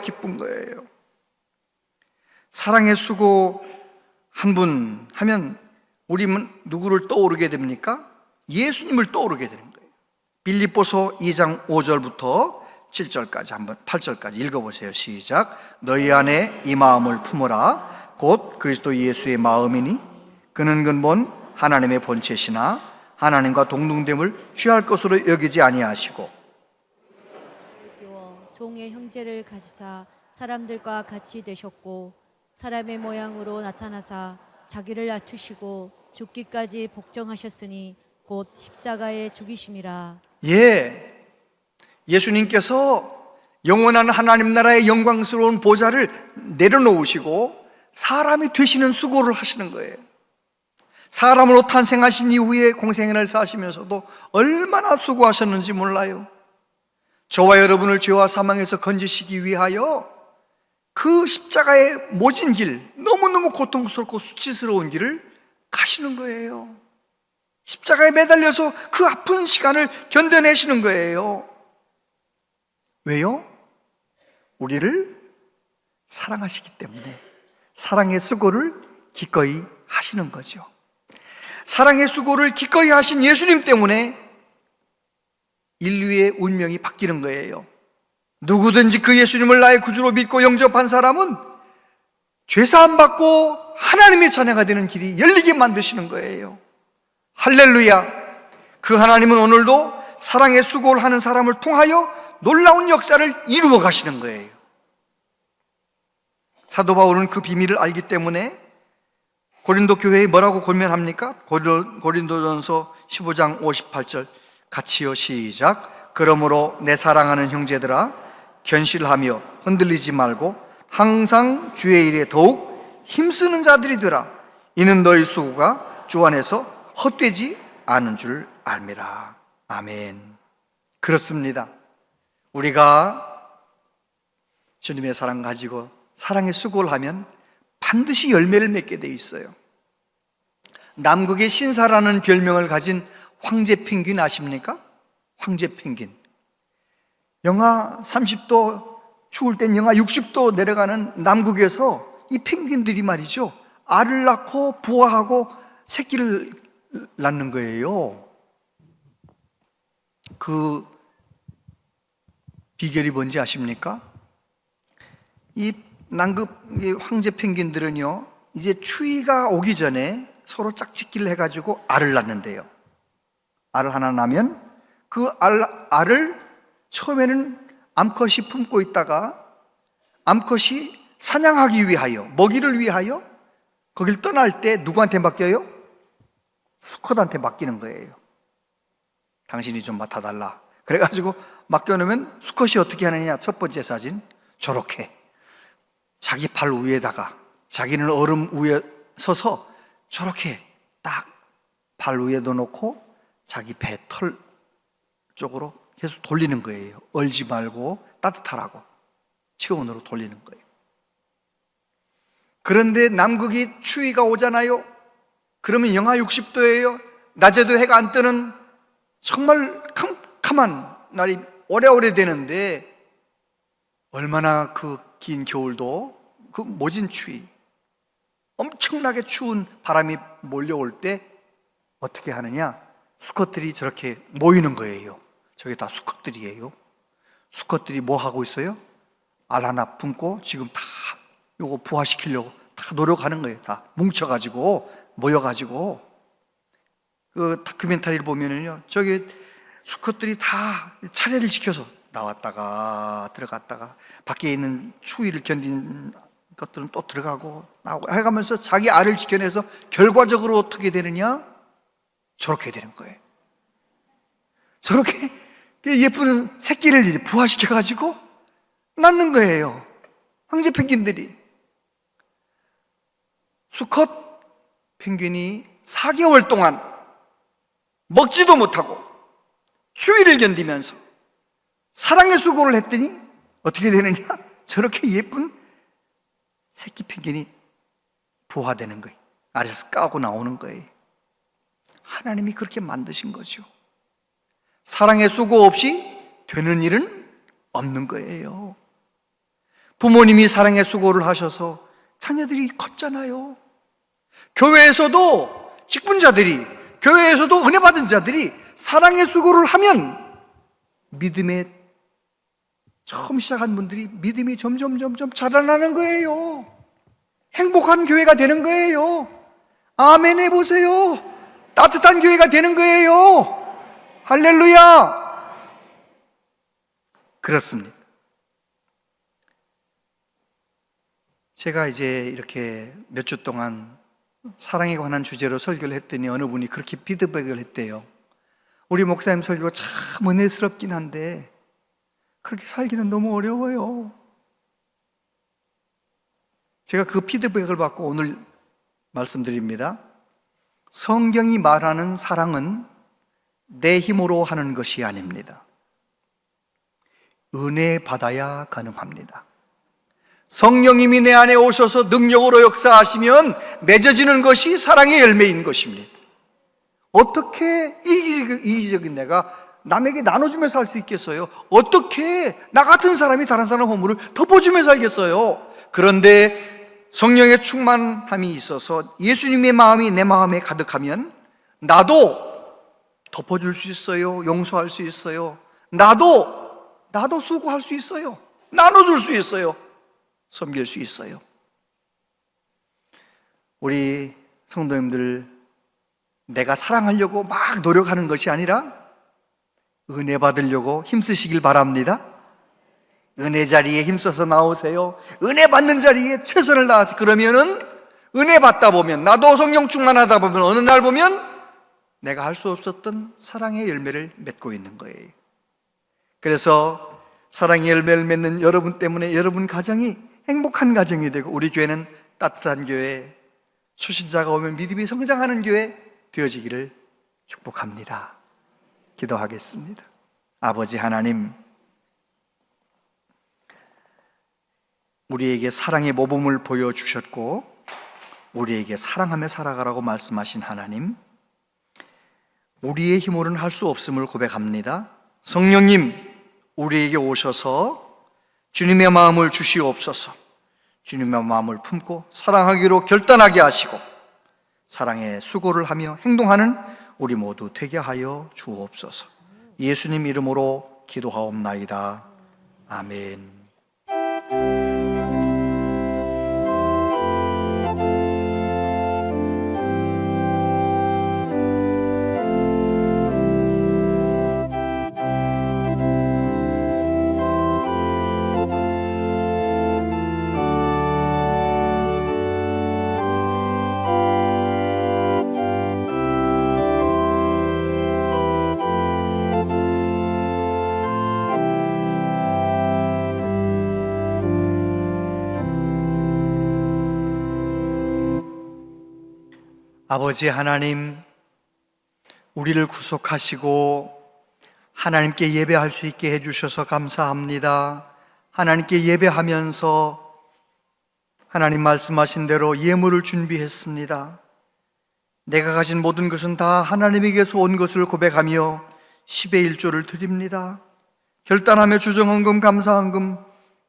사랑의 수고 한 분 하면 우리는 누구를 떠오르게 됩니까? 예수님을 떠오르게 되는 거예요. 빌립보서 2장 5절부터 7절까지 한번 8절까지 읽어보세요. 시작. 너희 안에 이 마음을 품으라. 곧 그리스도 예수의 마음이니 그는 근본 하나님의 본체시나 하나님과 동등됨을 취할 것으로 여기지 아니하시고 종의 형제를 가지사 사람들과 같이 되셨고 사람의 모양으로 나타나사 자기를 낮추시고 죽기까지 복종하셨으니 곧 십자가에 죽이심이라. 예, 예수님께서 영원한 하나님 나라의 영광스러운 보좌를 내려놓으시고 사람이 되시는 수고를 하시는 거예요. 사람으로 탄생하신 이후에 공생애를 사시면서도 얼마나 수고하셨는지 몰라요. 저와 여러분을 죄와 사망에서 건지시기 위하여 그 십자가의 모진 길, 너무너무 고통스럽고 수치스러운 길을 가시는 거예요. 십자가에 매달려서 그 아픈 시간을 견뎌내시는 거예요. 왜요? 우리를 사랑하시기 때문에 사랑의 수고를 기꺼이 하시는 거죠. 사랑의 수고를 기꺼이 하신 예수님 때문에 인류의 운명이 바뀌는 거예요. 누구든지 그 예수님을 나의 구주로 믿고 영접한 사람은 죄사함 받고 하나님의 자녀가 되는 길이 열리게 만드시는 거예요. 할렐루야. 그 하나님은 오늘도 사랑의 수고를 하는 사람을 통하여 놀라운 역사를 이루어 가시는 거예요. 사도 바울은 그 비밀을 알기 때문에 고린도 교회에 뭐라고 권면합니까? 고린도전서 15장 58절 같이요 시작. 그러므로 내 사랑하는 형제들아 견실하며 흔들리지 말고 항상 주의 일에 더욱 힘쓰는 자들이 되라. 이는 너희 수고가 주 안에서 헛되지 않은 줄 알미라. 아멘. 그렇습니다. 우리가 주님의 사랑 가지고 사랑의 수고를 하면 반드시 열매를 맺게 돼 있어요. 남극의 신사라는 별명을 가진 황제 펭귄 아십니까? 황제 펭귄. 영하 30도, 추울 땐 영하 60도 내려가는 남극에서 이 펭귄들이 말이죠, 알을 낳고 부화하고 새끼를 낳는 거예요. 그 비결이 뭔지 아십니까? 이 남극 황제 펭귄들은요, 이제 추위가 오기 전에 서로 짝짓기를 해가지고 알을 낳는데요. 알을 하나 낳으면 그 알을 처음에는 암컷이 품고 있다가 암컷이 사냥하기 위하여, 먹이를 위하여 거길 떠날 때 누구한테 맡겨요? 수컷한테 맡기는 거예요. 당신이 좀 맡아달라. 그래가지고 맡겨놓으면 수컷이 어떻게 하느냐? 첫 번째 사진, 저렇게 자기 팔 위에다가, 자기는 얼음 위에 서서 저렇게 딱 발 위에도 놓고 자기 배 털 쪽으로 계속 돌리는 거예요. 얼지 말고 따뜻하라고 체온으로 돌리는 거예요. 그런데 남극이 추위가 오잖아요. 그러면 영하 60도예요. 낮에도 해가 안 뜨는 정말 캄캄한 날이 오래오래 되는데, 얼마나 그 긴 겨울도 그 모진 추위, 엄청나게 추운 바람이 몰려올 때 어떻게 하느냐? 수컷들이 저렇게 모이는 거예요. 저게 다 수컷들이에요. 수컷들이 뭐 하고 있어요? 알 하나 품고 지금 다 요거 부화시키려고 다 노력하는 거예요. 다 뭉쳐가지고 모여가지고. 그 다큐멘터리를 보면은요, 저기 수컷들이 다 차례를 지켜서 나왔다가 들어갔다가 밖에 있는 추위를 견딘 것들은 또 들어가고 나오고 해가면서 자기 알을 지켜내서 결과적으로 어떻게 되느냐? 저렇게 되는 거예요. 저렇게 예쁜 새끼를 이제 부화시켜가지고 낳는 거예요. 황제 펭귄들이. 수컷 펭귄이 4개월 동안 먹지도 못하고 추위를 견디면서 사랑의 수고를 했더니 어떻게 되느냐? 저렇게 예쁜 새끼 펭귄이 부화되는 거예요. 알에서 까고 나오는 거예요. 하나님이 그렇게 만드신 거죠. 사랑의 수고 없이 되는 일은 없는 거예요. 부모님이 사랑의 수고를 하셔서 자녀들이 컸잖아요. 교회에서도 직분자들이, 교회에서도 은혜 받은 자들이 사랑의 수고를 하면 믿음의 처음 시작한 분들이 믿음이 점점 자라나는 거예요. 행복한 교회가 되는 거예요. 아멘 해보세요. 따뜻한 교회가 되는 거예요. 할렐루야. 그렇습니다. 제가 이제 이렇게 몇 주 동안 사랑에 관한 주제로 설교를 했더니 어느 분이 그렇게 피드백을 했대요. 우리 목사님 설교가 참 은혜스럽긴 한데 그렇게 살기는 너무 어려워요. 제가 그 피드백을 받고 오늘 말씀드립니다. 성경이 말하는 사랑은 내 힘으로 하는 것이 아닙니다. 은혜 받아야 가능합니다. 성령님이 내 안에 오셔서 능력으로 역사하시면 맺어지는 것이 사랑의 열매인 것입니다. 어떻게 이기적인 내가 남에게 나눠주면서 살 수 있겠어요? 어떻게 나 같은 사람이 다른 사람 허물을 덮어주면서 살겠어요? 그런데 성령의 충만함이 있어서 예수님의 마음이 내 마음에 가득하면 나도 덮어줄 수 있어요. 용서할 수 있어요. 나도 수고할 수 있어요. 나눠줄 수 있어요. 섬길 수 있어요. 우리 성도님들, 내가 사랑하려고 막 노력하는 것이 아니라 은혜 받으려고 힘쓰시길 바랍니다. 은혜 자리에 힘써서 나오세요. 은혜 받는 자리에 최선을 다해서, 그러면은 은혜 받다 보면, 나도 성령 충만하다 보면 어느 날 보면 내가 할 수 없었던 사랑의 열매를 맺고 있는 거예요. 그래서 사랑의 열매를 맺는 여러분 때문에 여러분 가정이 행복한 가정이 되고, 우리 교회는 따뜻한 교회, 수신자가 오면 믿음이 성장하는 교회 되어지기를 축복합니다. 기도하겠습니다. 아버지 하나님, 우리에게 사랑의 모범을 보여주셨고 우리에게 사랑하며 살아가라고 말씀하신 하나님, 우리의 힘으로는 할 수 없음을 고백합니다. 성령님, 우리에게 오셔서 주님의 마음을 주시옵소서. 주님의 마음을 품고 사랑하기로 결단하게 하시고 사랑의 수고를 하며 행동하는 우리 모두 되게 하여 주옵소서. 예수님 이름으로 기도하옵나이다. 아멘. 아버지 하나님, 우리를 구속하시고 하나님께 예배할 수 있게 해주셔서 감사합니다. 하나님께 예배하면서 하나님 말씀하신 대로 예물을 준비했습니다. 내가 가진 모든 것은 다 하나님에게서 온 것을 고백하며 10의 1조를 드립니다. 결단하며 주정헌금, 감사헌금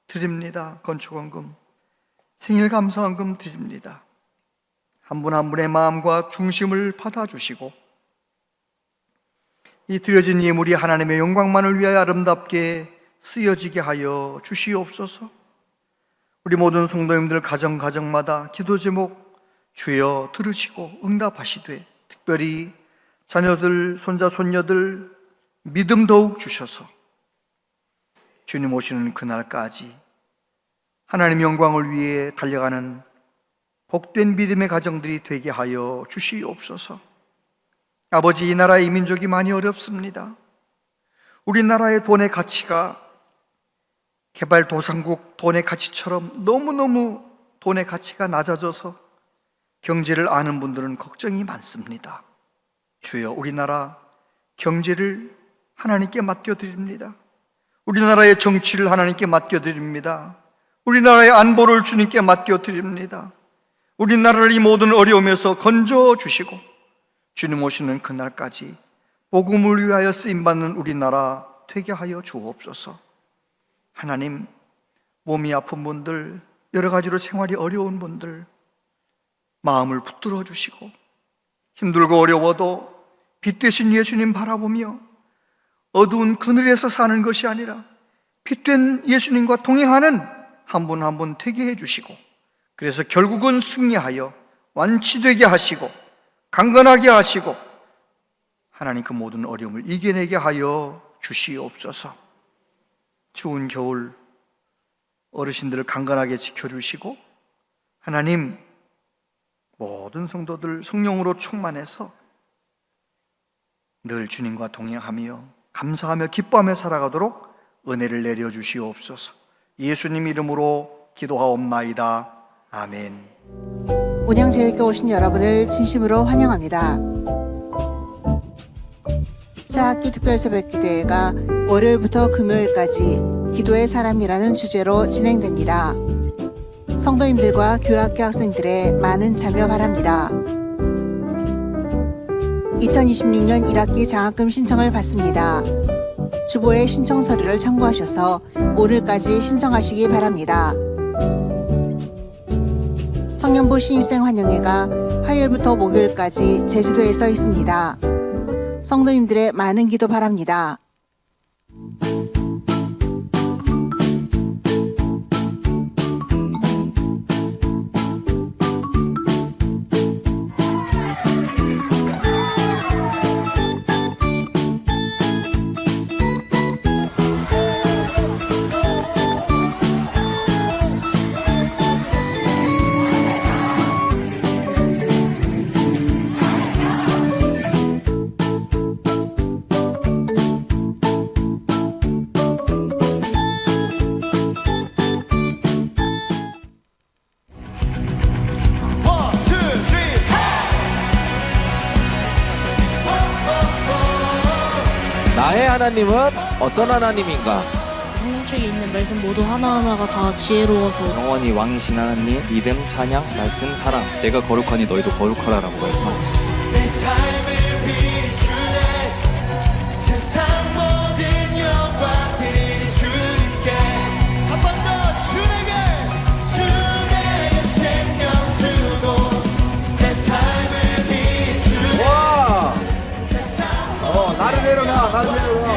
드립니다. 건축헌금, 생일 감사헌금 드립니다. 한 분 한 분의 마음과 중심을 받아주시고 이 드려진 예물이 하나님의 영광만을 위하여 아름답게 쓰여지게 하여 주시옵소서. 우리 모든 성도님들 가정마다 기도 제목 주여 들으시고 응답하시되, 특별히 자녀들, 손자, 손녀들 믿음 더욱 주셔서 주님 오시는 그날까지 하나님의 영광을 위해 달려가는 복된 믿음의 가정들이 되게 하여 주시옵소서. 아버지, 이 나라의 이 민족이 많이 어렵습니다. 우리나라의 돈의 가치가 개발도상국 돈의 가치처럼 너무너무 돈의 가치가 낮아져서 경제를 아는 분들은 걱정이 많습니다. 주여, 우리나라 경제를 하나님께 맡겨드립니다. 우리나라의 정치를 하나님께 맡겨드립니다. 우리나라의 안보를 주님께 맡겨드립니다. 우리나라를 이 모든 어려움에서 건져주시고 주님 오시는 그날까지 복음을 위하여 쓰임받는 우리나라 되게 하여 주옵소서. 하나님, 몸이 아픈 분들, 여러 가지로 생활이 어려운 분들 마음을 붙들어 주시고, 힘들고 어려워도 빛 되신 예수님 바라보며 어두운 그늘에서 사는 것이 아니라 빛된 예수님과 동행하는 한 분 한 분 되게 해주시고, 그래서 결국은 승리하여 완치되게 하시고 강건하게 하시고 하나님 그 모든 어려움을 이겨내게 하여 주시옵소서. 추운 겨울 어르신들을 강건하게 지켜주시고, 하나님 모든 성도들 성령으로 충만해서 늘 주님과 동행하며 감사하며 기뻐하며 살아가도록 은혜를 내려주시옵소서. 예수님 이름으로 기도하옵나이다. 아멘. 온양제일교회 오신 여러분을 진심으로 환영합니다. 새학기 특별새벽기도회가 월요일부터 금요일까지 기도의 사람이라는 주제로 진행됩니다. 성도님들과 교회학교 학생들의 많은 참여 바랍니다. 2026년 1학기 장학금 신청을 받습니다. 주보에 신청 서류를 참고하셔서 오늘까지 신청하시기 바랍니다. 청년부 신입생 환영회가 화요일부터 목요일까지 제주도에서 있습니다. 성도님들의 많은 기도 바랍니다. 나의 하나님은 어떤 하나님인가? 성경책에 있는 말씀 모두 하나하나가 다 지혜로워서 영원히 왕이신 하나님 믿음, 찬양, 말씀, 사랑 내가 거룩하니 너희도 거룩하라 라고 말씀하고 있습니다. 내 삶을 비추네 세상 모든 영광 드리니 주님께 한 번 더 주에게 생명 주고 내 삶을 비추네 세상 나를 내려놔, 나를 내려놔.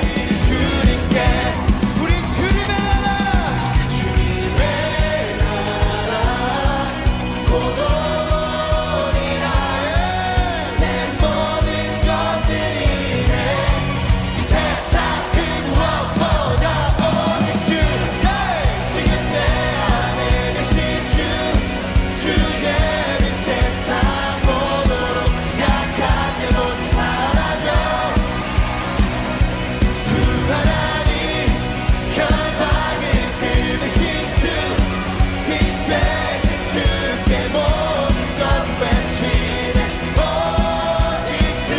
주님께 우리 주님의 나라 주님의 나라 고도리라 내 모든 것들이 이 세상 그 무엇보다 오직 주 지금 내 안에 계신 주의 빛 세상 보도록 약한 내 모습 사라져 하나님 결박을 끊으신 주 빛 되신 주께 모든 것 외치네 오직 주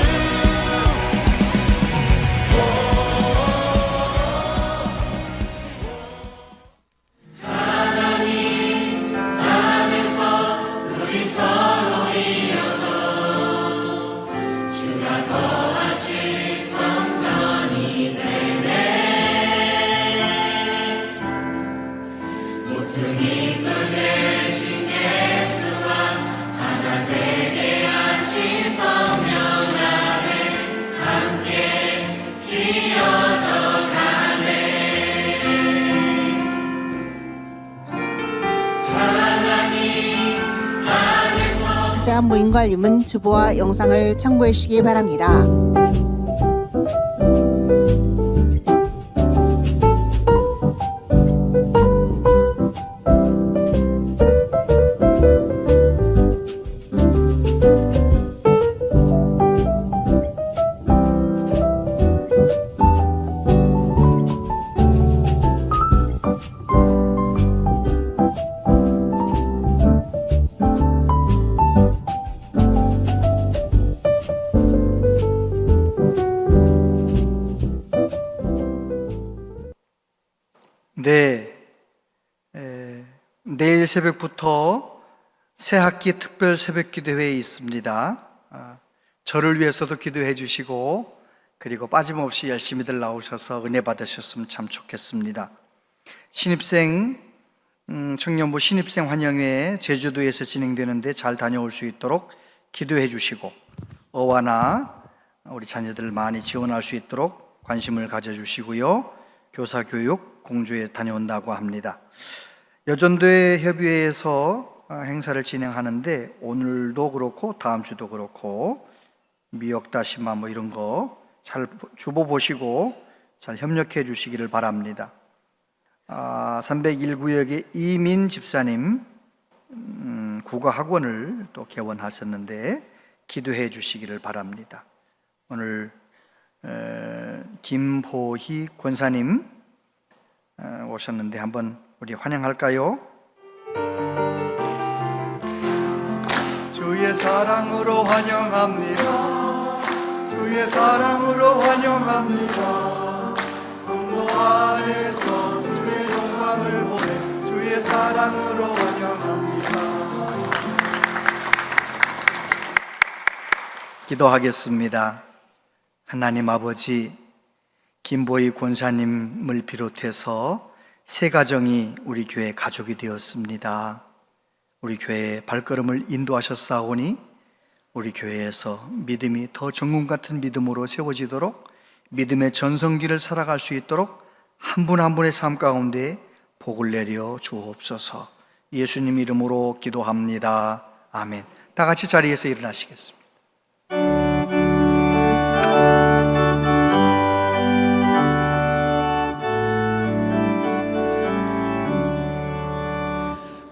하나님 안에서 우리 서로 이어져 주가 거하실 성전이 모퉁이 돌 대신 예수와 하나 되게 하신 성령 안에 함께 지어져 가네 하나님 안에서 자세한 모임과 알림은 주보와 영상을 참고해 주시기 바랍니다. 네, 내일 새벽부터 새학기 특별 새벽기도회에 있습니다. 저를 위해서도 기도해 주시고 그리고 빠짐없이 열심히들 나오셔서 은혜 받으셨으면 참 좋겠습니다. 신입생 청년부 신입생 환영회 제주도에서 진행되는데 잘 다녀올 수 있도록 기도해 주시고 어와나 우리 자녀들 많이 지원할 수 있도록 관심을 가져주시고요. 교사 교육 공주에 다녀온다고 합니다. 여전도회 협의회에서 행사를 진행하는데 오늘도 그렇고 다음 주도 그렇고 미역 다시마 뭐 이런 거 잘 주보 보시고 잘 협력해 주시기를 바랍니다. 301구역의 이민 집사님 국어학원을 또 개원하셨는데 기도해 주시기를 바랍니다. 오늘 김보희 권사님 오셨는데 한번 우리 환영할까요? 주의 사랑으로 환영합니다. 주의 사랑으로 환영합니다. 성도 안에서 주의 영광을 보내 주의 사랑으로 환영합니다. 기도하겠습니다. 하나님 아버지, 김보희 권사님을 비롯해서 세 가정이 우리 교회 가족이 되었습니다. 우리 교회의 발걸음을 인도하셨사오니 우리 교회에서 믿음이 더 정금 같은 믿음으로 세워지도록 믿음의 전성기를 살아갈 수 있도록 한 분 한 분의 삶 가운데 복을 내려 주옵소서. 예수님 이름으로 기도합니다. 아멘. 다 같이 자리에서 일어나시겠습니다.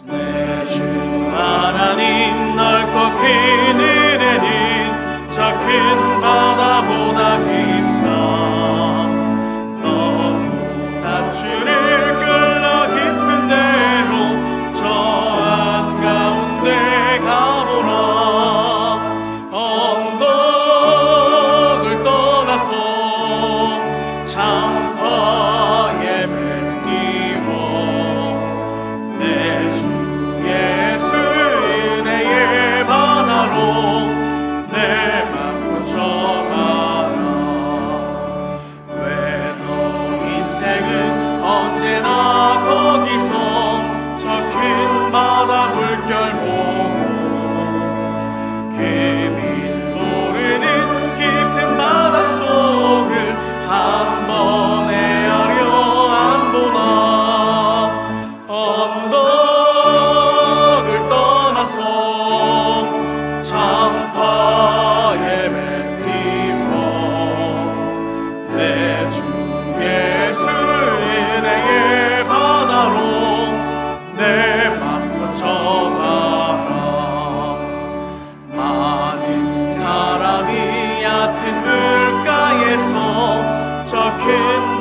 내 주 하나님 넓고 긴 은혜는 저 큰 바다보다 깊다. 너무 단추를 끌러 깊은 데로 저 한가운데 가보라. 언덕을 떠나서 참파에 맺기워 내 주 예수 은혜의 바다로 내 맘 꽂혀가라. 왜 너 인생은 언제나 거기서 저 큰 바다 물결 보고 개미 모르는 깊은 바닷속을 한 번 헤아려 안 보나. 언덕을 떠나서 참파에 맺기워 내 주 예수 은혜의 바다로 내 맘 꽂혀가라. 많은 사람이 얕은 물가에서 저 큰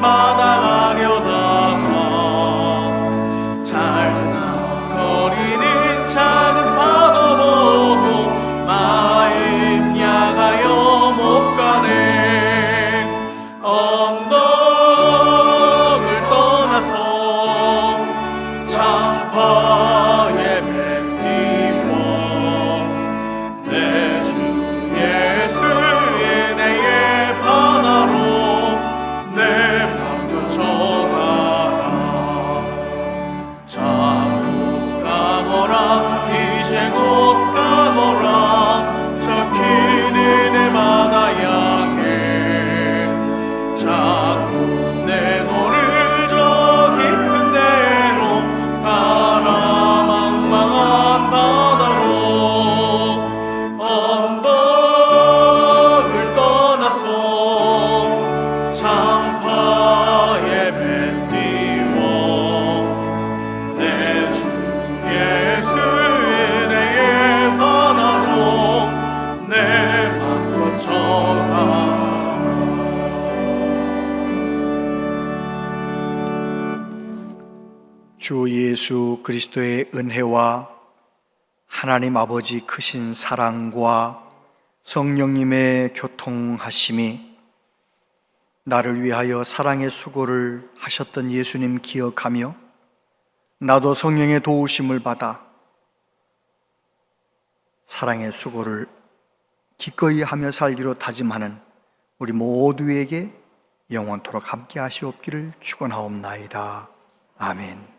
바다 가려다가 잘싹거리는 작은 파도 보고 마음 약하여 못 가네. 언덕을 떠나서 참파에 맺기워 내 주 예수 은혜의 바다로 내 맘 꽂혀가라. 자곧 가거라 이제 곧 가거라 저 큰 은혜 바다 향해. 자곧 내 노를 저 깊은 데로 가라 망망한 바다로. 언덕을 떠나서 참파에 맺기워 내 주 예수 은혜의 바다로 내 맘 꽂혀가. 주 예수 그리스도의 은혜와 하나님 아버지 크신 사랑과 성령님의 교통하심이 나를 위하여 사랑의 수고를 하셨던 예수님 기억하며 나도 성령의 도우심을 받아 사랑의 수고를 기꺼이 하며 살기로 다짐하는 우리 모두에게 영원토록 함께 하시옵기를 축원하옵나이다. 아멘.